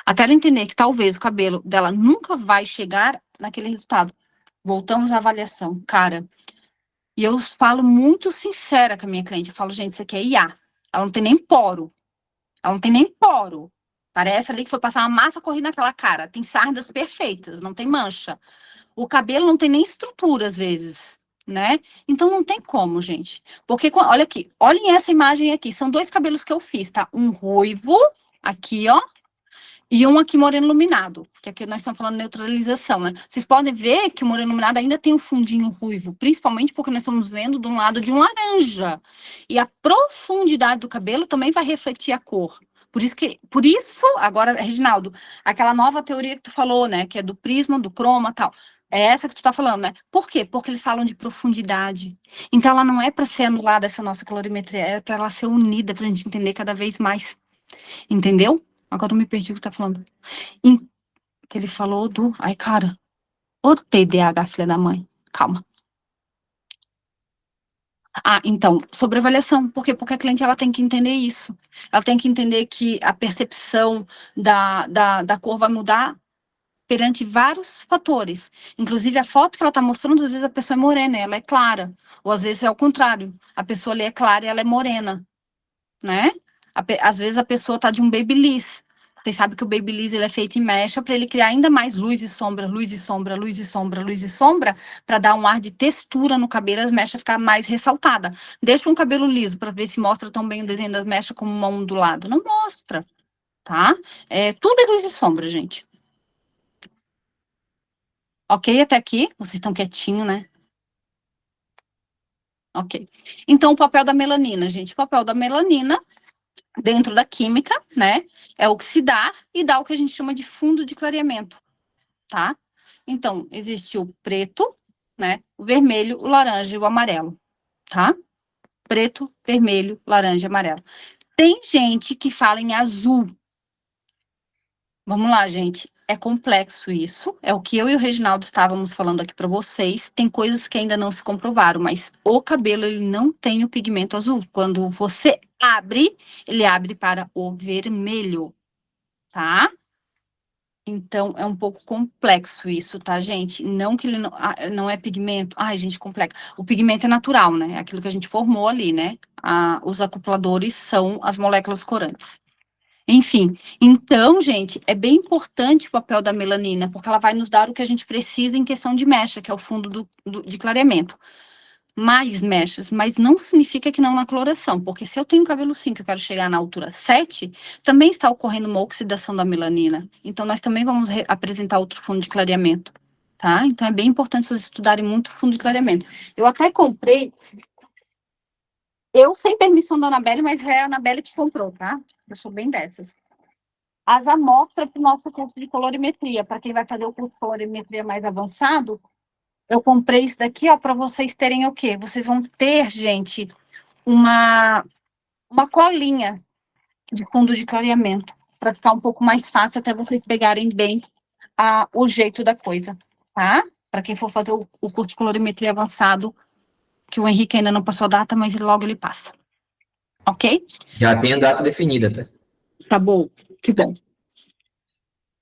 Até ela entender que talvez o cabelo dela nunca vai chegar naquele resultado. Voltamos à avaliação. Cara, e eu falo muito sincera com a minha cliente. Eu falo, gente, isso aqui é IA. Ela não tem nem poro. Ela não tem nem poro. Parece ali que foi passar uma massa corrida naquela cara. Tem sardas perfeitas, não tem mancha. O cabelo não tem nem estrutura, às vezes, né? Então, não tem como, gente. Porque, olha aqui, olhem essa imagem aqui. São 2 cabelos que eu fiz, tá? Um ruivo, aqui, ó. E um aqui moreno iluminado, que aqui nós estamos falando de neutralização, né? Vocês podem ver que o moreno iluminado ainda tem um fundinho ruivo, principalmente porque nós estamos vendo de um lado de um laranja. E a profundidade do cabelo também vai refletir a cor. Por isso, agora, Reginaldo, aquela nova teoria que tu falou, né? Que é do prisma, do croma e tal. É essa que tu tá falando, né? Por quê? Porque eles falam de profundidade. Então, ela não é para ser anulada, essa nossa colorimetria, é para ela ser unida, para a gente entender cada vez mais. Entendeu? Agora eu me perdi o que tá falando. Que ele falou do... Ai, cara. O TDAH, filha da mãe. Calma. Então, sobre avaliação. Por quê? Porque a cliente, ela tem que entender isso. Ela tem que entender que a percepção da cor vai mudar perante vários fatores. Inclusive, a foto que ela tá mostrando, às vezes a pessoa é morena, ela é clara. Ou às vezes é o contrário. A pessoa ali é clara e ela é morena. Né? Às vezes a pessoa tá de um babyliss. Vocês sabem que o babyliss ele é feito em mecha para ele criar ainda mais luz e sombra, luz e sombra, luz e sombra, luz e sombra, para dar um ar de textura no cabelo, as mechas ficar mais ressaltada. Deixa um cabelo liso para ver se mostra tão bem o desenho das mechas como uma ondulada. Não mostra, tá? Tudo é luz e sombra, gente. Ok até aqui? Vocês estão quietinhos, né? Ok. Então, o papel da melanina, gente. O papel da melanina dentro da química, né, é oxidar e dar o que a gente chama de fundo de clareamento, tá? Então, existe o preto, né, o vermelho, o laranja e o amarelo, tá? Preto, vermelho, laranja e amarelo. Tem gente que fala em azul. Vamos lá, gente. É complexo isso. É o que eu e o Reginaldo estávamos falando aqui para vocês. Tem coisas que ainda não se comprovaram, mas o cabelo, ele não tem o pigmento azul. Quando você abre, ele abre para o vermelho, tá? Então, é um pouco complexo isso, tá, gente? Não que ele não é pigmento. Ai, gente, complexo. O pigmento é natural, né? É aquilo que a gente formou ali, né? Os acopladores são as moléculas corantes. Enfim, então, gente, é bem importante o papel da melanina, porque ela vai nos dar o que a gente precisa em questão de mecha, que é o fundo de clareamento. Mais mechas, mas não significa que não na coloração, porque se eu tenho cabelo 5 e eu quero chegar na altura 7, também está ocorrendo uma oxidação da melanina. Então, nós também vamos apresentar outro fundo de clareamento, tá? Então, é bem importante vocês estudarem muito o fundo de clareamento. Eu até comprei, eu sem permissão da Anabelle, mas é a Anabelle que comprou, tá? Eu sou bem dessas. As amostras para o nosso curso de colorimetria, para quem vai fazer o curso de colorimetria mais avançado, eu comprei isso daqui, ó, para vocês terem o quê? Vocês vão ter, gente, uma colinha de fundo de clareamento, para ficar um pouco mais fácil até vocês pegarem bem o jeito da coisa, tá? Para quem for fazer o curso de colorimetria avançado, que o Henrique ainda não passou a data, mas logo ele passa. Ok? Já tem a data definida, tá? Tá bom, que bom.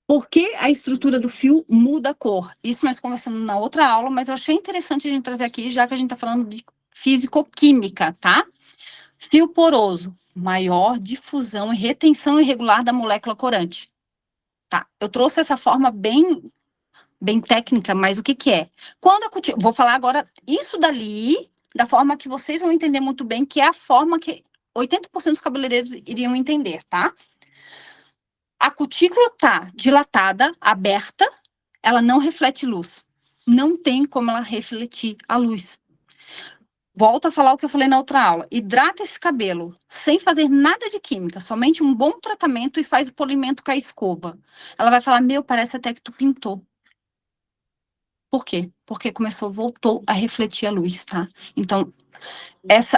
Por que a estrutura do fio muda a cor? Isso nós conversamos na outra aula, mas eu achei interessante a gente trazer aqui, já que a gente está falando de físico-química, tá? Fio poroso, maior difusão e retenção irregular da molécula corante. Tá, eu trouxe essa forma bem técnica, mas o que que é? Vou falar agora isso dali, da forma que vocês vão entender muito bem, que é a forma que 80% dos cabeleireiros iriam entender, tá? A cutícula está dilatada, aberta, ela não reflete luz. Não tem como ela refletir a luz. Volto a falar o que eu falei na outra aula. Hidrata esse cabelo sem fazer nada de química, somente um bom tratamento e faz o polimento com a escova. Ela vai falar, parece até que tu pintou. Por quê? Porque voltou a refletir a luz, tá? Então,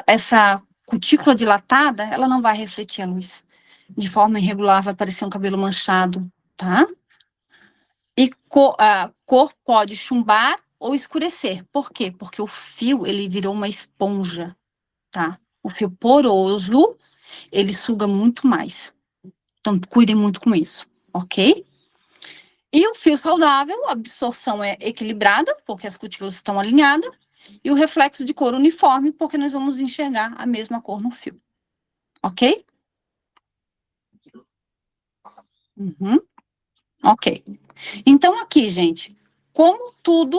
essa cutícula dilatada, ela não vai refletir a luz. De forma irregular, vai parecer um cabelo manchado, tá? E a cor pode chumbar ou escurecer. Por quê? Porque o fio, ele virou uma esponja, tá? O fio poroso, ele suga muito mais. Então, cuidem muito com isso, ok? E o fio saudável, a absorção é equilibrada, porque as cutículas estão alinhadas, e o reflexo de cor uniforme, porque nós vamos enxergar a mesma cor no fio, ok? Ok. Então, aqui, gente, como tudo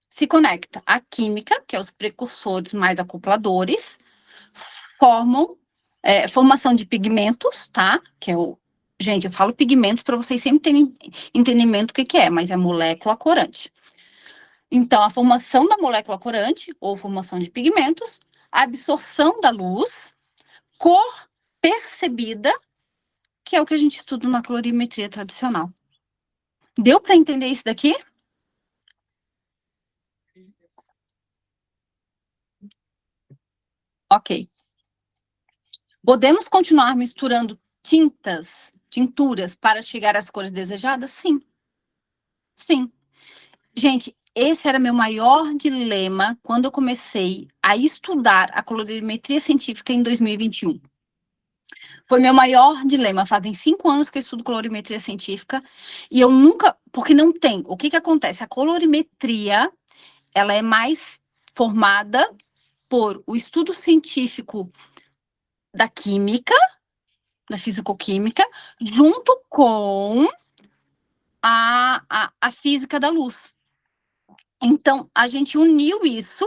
se conecta? A química, que é os precursores mais acopladores, formam formação de pigmentos, tá? Que é o... Gente, eu falo pigmentos para vocês sempre terem entendimento do que é, mas é molécula corante. Então, a formação da molécula corante, ou formação de pigmentos, a absorção da luz, cor percebida, que é o que a gente estuda na colorimetria tradicional. Deu para entender isso daqui? Ok. Podemos continuar misturando tinturas para chegar às cores desejadas? Sim. Sim. Gente, esse era meu maior dilema quando eu comecei a estudar a colorimetria científica em 2021. Foi meu maior dilema. Fazem 5 anos que eu estudo colorimetria científica e eu nunca... Porque não tem. O que acontece? A colorimetria, ela é mais formada por o estudo científico da química, da fisicoquímica, junto com a física da luz. Então, a gente uniu isso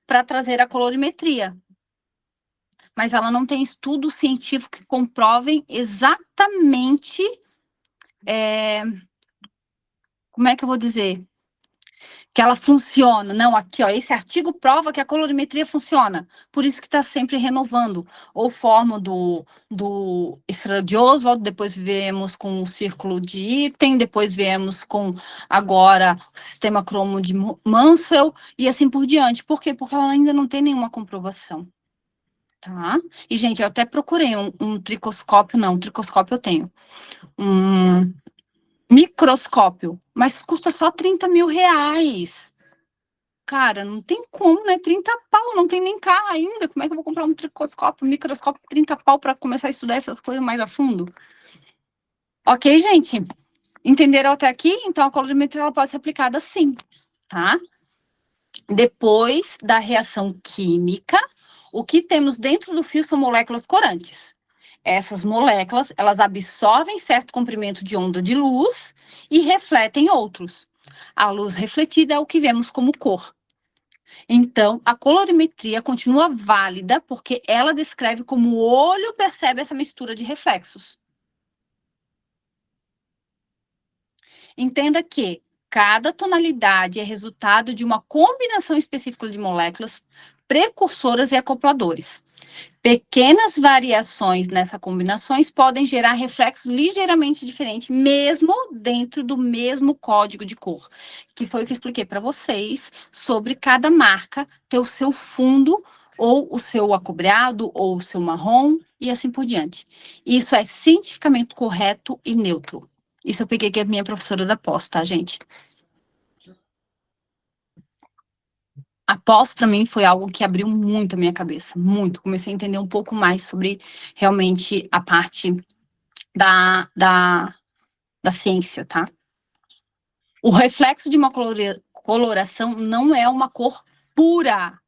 para trazer a colorimetria. Mas ela não tem estudo científico que comprovem exatamente... como é que eu vou dizer? Que ela funciona. Não, aqui, ó, esse artigo prova que a colorimetria funciona. Por isso que está sempre renovando. Ou forma do estrela de Oswald, depois viemos com o círculo de Item, depois viemos com, agora, o sistema cromo de Munsell, e assim por diante. Por quê? Porque ela ainda não tem nenhuma comprovação. Tá? E, gente, eu até procurei um tricoscópio, não, tricoscópio eu tenho. Um microscópio, mas custa só 30 mil reais. Cara, não tem como, né? 30 pau, não tem nem carro ainda. Como é que eu vou comprar um tricoscópio, um microscópio, 30 pau para começar a estudar essas coisas mais a fundo? Ok, gente? Entenderam até aqui? Então, a colorimetria ela pode ser aplicada sim, tá? Depois da reação química, o que temos dentro do fio são moléculas corantes. Essas moléculas, elas absorvem certo comprimento de onda de luz e refletem outros. A luz refletida é o que vemos como cor. Então, a colorimetria continua válida porque ela descreve como o olho percebe essa mistura de reflexos. Entenda que cada tonalidade é resultado de uma combinação específica de moléculas precursoras e acopladores. Pequenas variações nessas combinações podem gerar reflexos ligeiramente diferentes, mesmo dentro do mesmo código de cor, que foi o que eu expliquei para vocês, sobre cada marca ter o seu fundo, ou o seu acobreado, ou o seu marrom, e assim por diante. Isso é cientificamente correto e neutro. Isso eu peguei que é minha professora da pós, tá, gente? A pós, para mim, foi algo que abriu muito a minha cabeça, muito. Comecei a entender um pouco mais sobre, realmente, a parte da ciência, tá? O reflexo de uma coloração não é uma cor pura.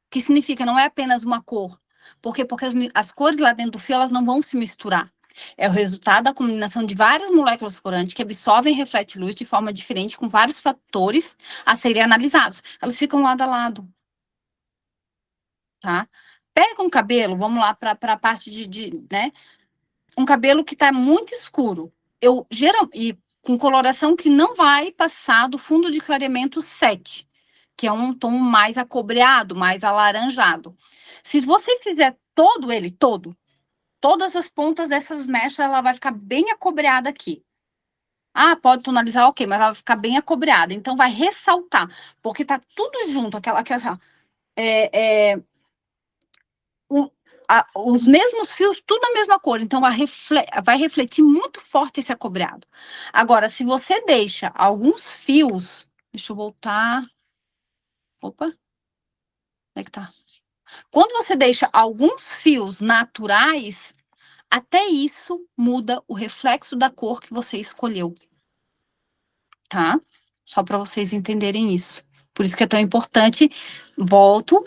O que significa? Não é apenas uma cor. Por quê? Porque as cores lá dentro do fio, elas não vão se misturar. É o resultado da combinação de várias moléculas corantes que absorvem e refletem luz de forma diferente, com vários fatores a serem analisados. Elas ficam lado a lado. Tá? Pega um cabelo, vamos lá para a parte né? Um cabelo que está muito escuro. E com coloração que não vai passar do fundo de clareamento 7, que é um tom mais acobreado, mais alaranjado. Se você fizer todas as pontas dessas mechas, ela vai ficar bem acobreada aqui. Ah, pode tonalizar, ok, mas ela vai ficar bem acobreada. Então, vai ressaltar, porque tá tudo junto, os mesmos fios, tudo a mesma cor. Então, vai refletir muito forte esse acobreado. Agora, se você deixa alguns fios... Deixa eu voltar... Opa! Onde é que tá? Quando você deixa alguns fios naturais, até isso muda o reflexo da cor que você escolheu. Tá? Só para vocês entenderem isso. Por isso que é tão importante, volto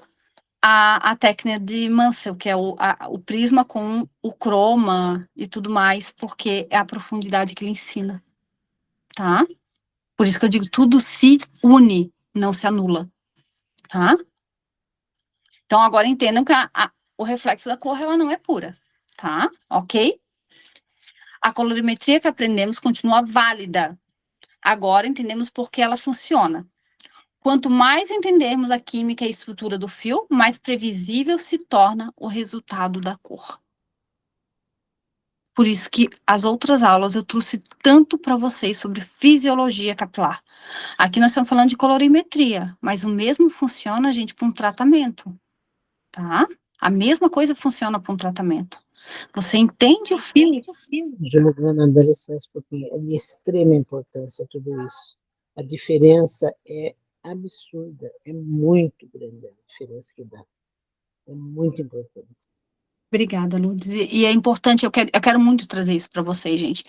a técnica de Mansell, que é o prisma com o croma e tudo mais, porque é a profundidade que ele ensina, tá? Por isso que eu digo, tudo se une, não se anula, tá? Então, agora entendam que o reflexo da cor, ela não é pura, tá? Ok? A colorimetria que aprendemos continua válida. Agora entendemos por que ela funciona. Quanto mais entendermos a química e a estrutura do fio, mais previsível se torna o resultado da cor. Por isso que as outras aulas eu trouxe tanto para vocês sobre fisiologia capilar. Aqui nós estamos falando de colorimetria, mas o mesmo funciona, gente, para um tratamento, tá? A mesma coisa funciona para um tratamento. Você entende o fio? Jordana, dá licença um pouquinho. É de extrema importância tudo isso. A diferença é absurda, é muito grande a diferença que dá. É muito importante. Obrigada, Lourdes. E é importante, eu quero muito trazer isso para vocês, gente.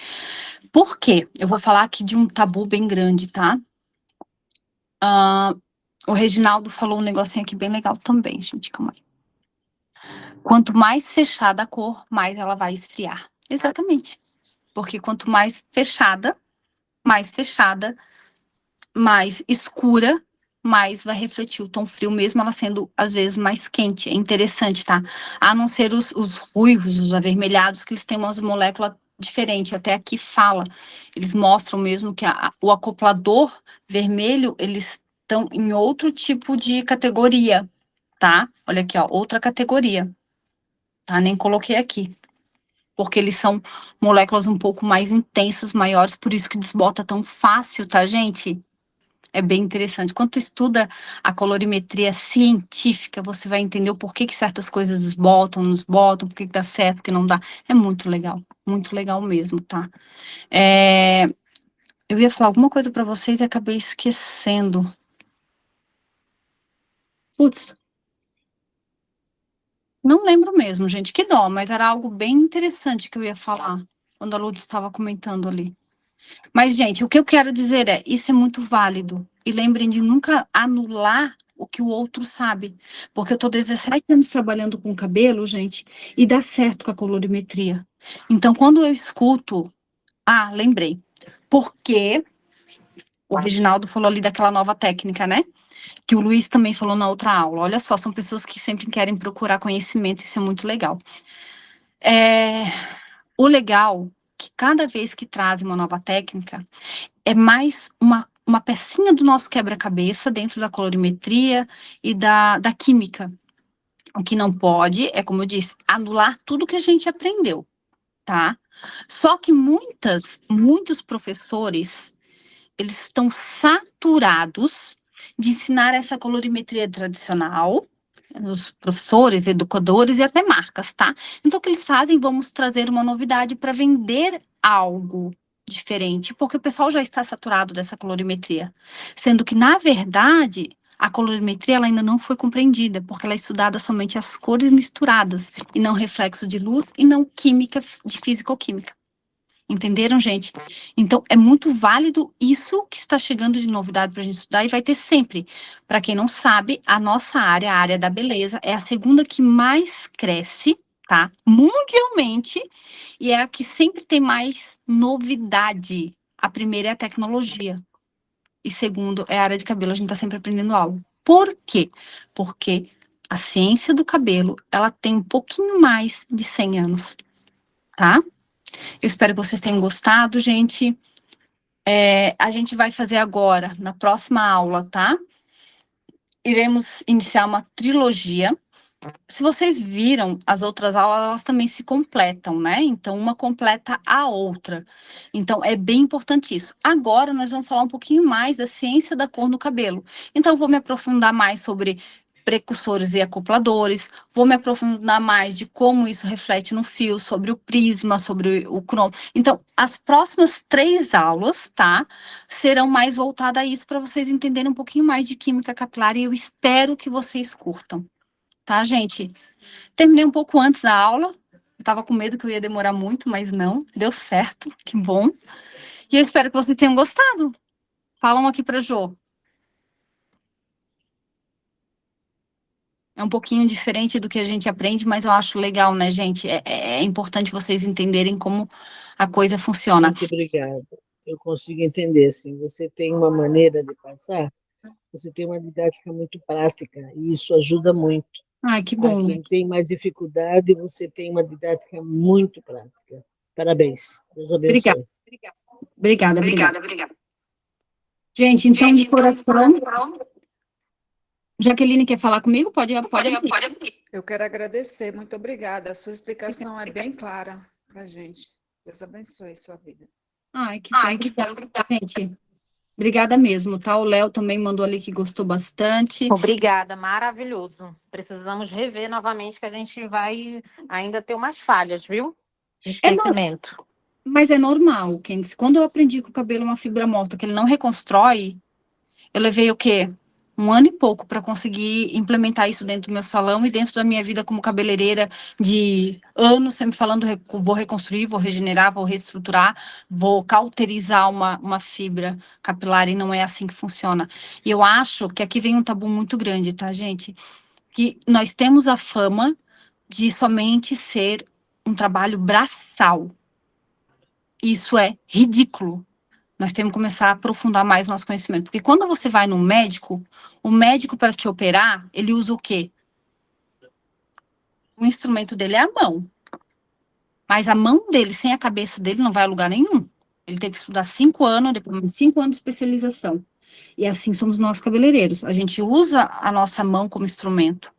Por quê? Eu vou falar aqui de um tabu bem grande, tá? O Reginaldo falou um negocinho aqui bem legal também, gente, calma aí. Quanto mais fechada a cor, mais ela vai esfriar. Exatamente. Porque quanto mais fechada, mais escura, mais vai refletir o tom frio, mesmo ela sendo, às vezes, mais quente. É interessante, tá? A não ser os ruivos, os avermelhados, que eles têm umas moléculas diferentes. Até aqui fala. Eles mostram mesmo que o acoplador vermelho, eles estão em outro tipo de categoria, tá? Olha aqui, ó, outra categoria. Tá? Nem coloquei aqui. Porque eles são moléculas um pouco mais intensas, maiores, por isso que desbota tão fácil, tá, gente? É bem interessante. Quando tu estuda a colorimetria científica, você vai entender o porquê que certas coisas desbotam, não desbotam, por que dá certo, por que não dá. É muito legal mesmo, tá? Eu ia falar alguma coisa para vocês e acabei esquecendo. Putz. Não lembro mesmo, gente, que dó, mas era algo bem interessante que eu ia falar, quando a Lourdes estava comentando ali. Mas, gente, o que eu quero dizer é, isso é muito válido. E lembrem de nunca anular o que o outro sabe. Porque eu estou 17 anos trabalhando com cabelo, gente, e dá certo com a colorimetria. Então, quando eu escuto... Ah, lembrei. Porque o Reginaldo falou ali daquela nova técnica, né? Que o Luiz também falou na outra aula. Olha só, são pessoas que sempre querem procurar conhecimento, isso é muito legal. O legal que cada vez que trazem uma nova técnica, é mais uma pecinha do nosso quebra-cabeça dentro da colorimetria e da química. O que não pode é, como eu disse, anular tudo que a gente aprendeu, tá? Só que muitos professores, eles estão saturados de ensinar essa colorimetria tradicional, os professores, educadores e até marcas, tá? Então, o que eles fazem? Vamos trazer uma novidade para vender algo diferente, porque o pessoal já está saturado dessa colorimetria. Sendo que, na verdade, a colorimetria ela ainda não foi compreendida, porque ela é estudada somente as cores misturadas, e não reflexo de luz, e não química de físico-química. Entenderam, gente? Então, é muito válido isso que está chegando de novidade para a gente estudar e vai ter sempre. Para quem não sabe, a nossa área, a área da beleza, é a segunda que mais cresce, tá? Mundialmente, e é a que sempre tem mais novidade. A primeira é a tecnologia. E segundo é a área de cabelo, a gente está sempre aprendendo algo. Por quê? Porque a ciência do cabelo, ela tem um pouquinho mais de 100 anos, tá? Eu espero que vocês tenham gostado, gente. A gente vai fazer agora, na próxima aula, tá? Iremos iniciar uma trilogia. Se vocês viram, as outras aulas, elas também se completam, né? Então, uma completa a outra. Então, é bem importante isso. Agora, nós vamos falar um pouquinho mais da ciência da cor no cabelo. Então, eu vou me aprofundar mais sobre precursores e acopladores, vou me aprofundar mais de como isso reflete no fio, sobre o prisma, sobre o cromo. Então, as próximas 3 aulas, tá, serão mais voltadas a isso, para vocês entenderem um pouquinho mais de química capilar, e eu espero que vocês curtam, tá, gente? Terminei um pouco antes da aula, eu tava com medo que eu ia demorar muito, mas não, deu certo, que bom. E eu espero que vocês tenham gostado. Falam aqui pra Jô. É um pouquinho diferente do que a gente aprende, mas eu acho legal, né, gente? É importante vocês entenderem como a coisa funciona. Muito obrigada. Eu consigo entender, assim, você tem uma maneira de passar, você tem uma didática muito prática, e isso ajuda muito. Ai, que A bom. quem tem mais dificuldade, você tem uma didática muito prática. Parabéns. Deus abençoe. Obrigada. Gente, então, de coração, Jaqueline quer falar comigo? Pode abrir. Eu quero agradecer, muito obrigada. A sua explicação é bem clara para a gente. Deus abençoe sua vida. Ai, que bom. Obrigada, gente. Obrigada mesmo, tá? O Léo também mandou ali que gostou bastante. Obrigada, maravilhoso. Precisamos rever novamente, que a gente vai ainda ter umas falhas, viu? De esquecimento. Mas é normal, Candice. Quando eu aprendi que o cabelo é uma fibra morta, que ele não reconstrói, eu levei o quê? 1 ano e pouco para conseguir implementar isso dentro do meu salão e dentro da minha vida como cabeleireira, de anos sempre falando, vou reconstruir, vou regenerar, vou reestruturar, vou cauterizar uma fibra capilar, e não é assim que funciona. E eu acho que aqui vem um tabu muito grande, tá, gente? Que nós temos a fama de somente ser um trabalho braçal. Isso é ridículo. Nós temos que começar a aprofundar mais o nosso conhecimento. Porque quando você vai no médico, o médico, para te operar, ele usa o quê? O instrumento dele é a mão. Mas a mão dele, sem a cabeça dele, não vai a lugar nenhum. Ele tem que estudar 5 anos, depois 5 anos de especialização. E assim somos nós cabeleireiros. A gente usa a nossa mão como instrumento.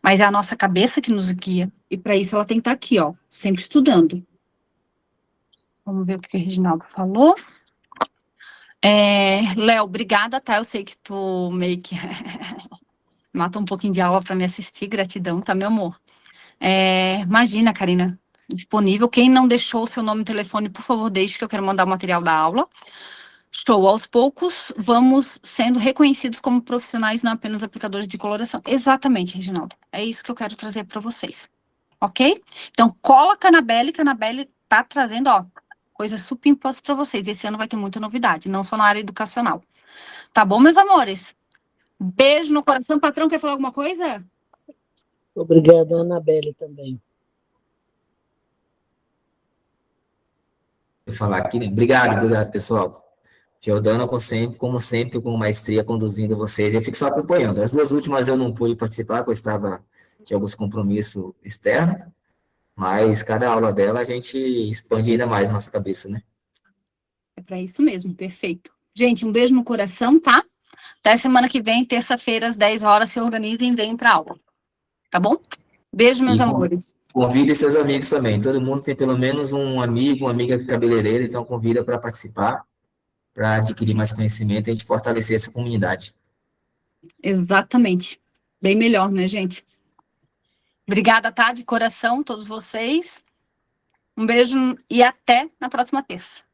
Mas é a nossa cabeça que nos guia. E para isso ela tem que estar aqui, ó, sempre estudando. Vamos ver o que o Reginaldo falou. Léo, obrigada, tá? Eu sei que tu meio que mata um pouquinho de aula para me assistir. Gratidão, tá, meu amor? Imagina, Karina, disponível. Quem não deixou o seu nome e telefone, por favor, deixe, que eu quero mandar o material da aula. Show, aos poucos, vamos sendo reconhecidos como profissionais, não apenas aplicadores de coloração. Exatamente, Reginaldo. É isso que eu quero trazer para vocês. Ok? Então, cola a Canabelle, tá trazendo, ó, coisas supimpas para vocês. Esse ano vai ter muita novidade, não só na área educacional. Tá bom, meus amores? Beijo no coração. Patrão, quer falar alguma coisa? Obrigada, Anabelle, também. Vou falar aqui, né? Obrigado, pessoal. Jordana, como sempre, com maestria, conduzindo vocês. Eu fico só acompanhando. As 2 últimas eu não pude participar, porque eu estava de alguns compromissos externos, mas cada aula dela a gente expande ainda mais nossa cabeça, né? É para isso mesmo, perfeito. Gente, um beijo no coração, tá? Até semana que vem, terça-feira, às 10 horas, se organizem e venham para aula. Tá bom? Beijo, meus amores. Convide seus amigos também. Todo mundo tem pelo menos um amigo, uma amiga cabeleireira, então convida para participar, para adquirir mais conhecimento e a gente fortalecer essa comunidade. Exatamente. Bem melhor, né, gente? Obrigada, tá? De coração, todos vocês. Um beijo e até na próxima terça.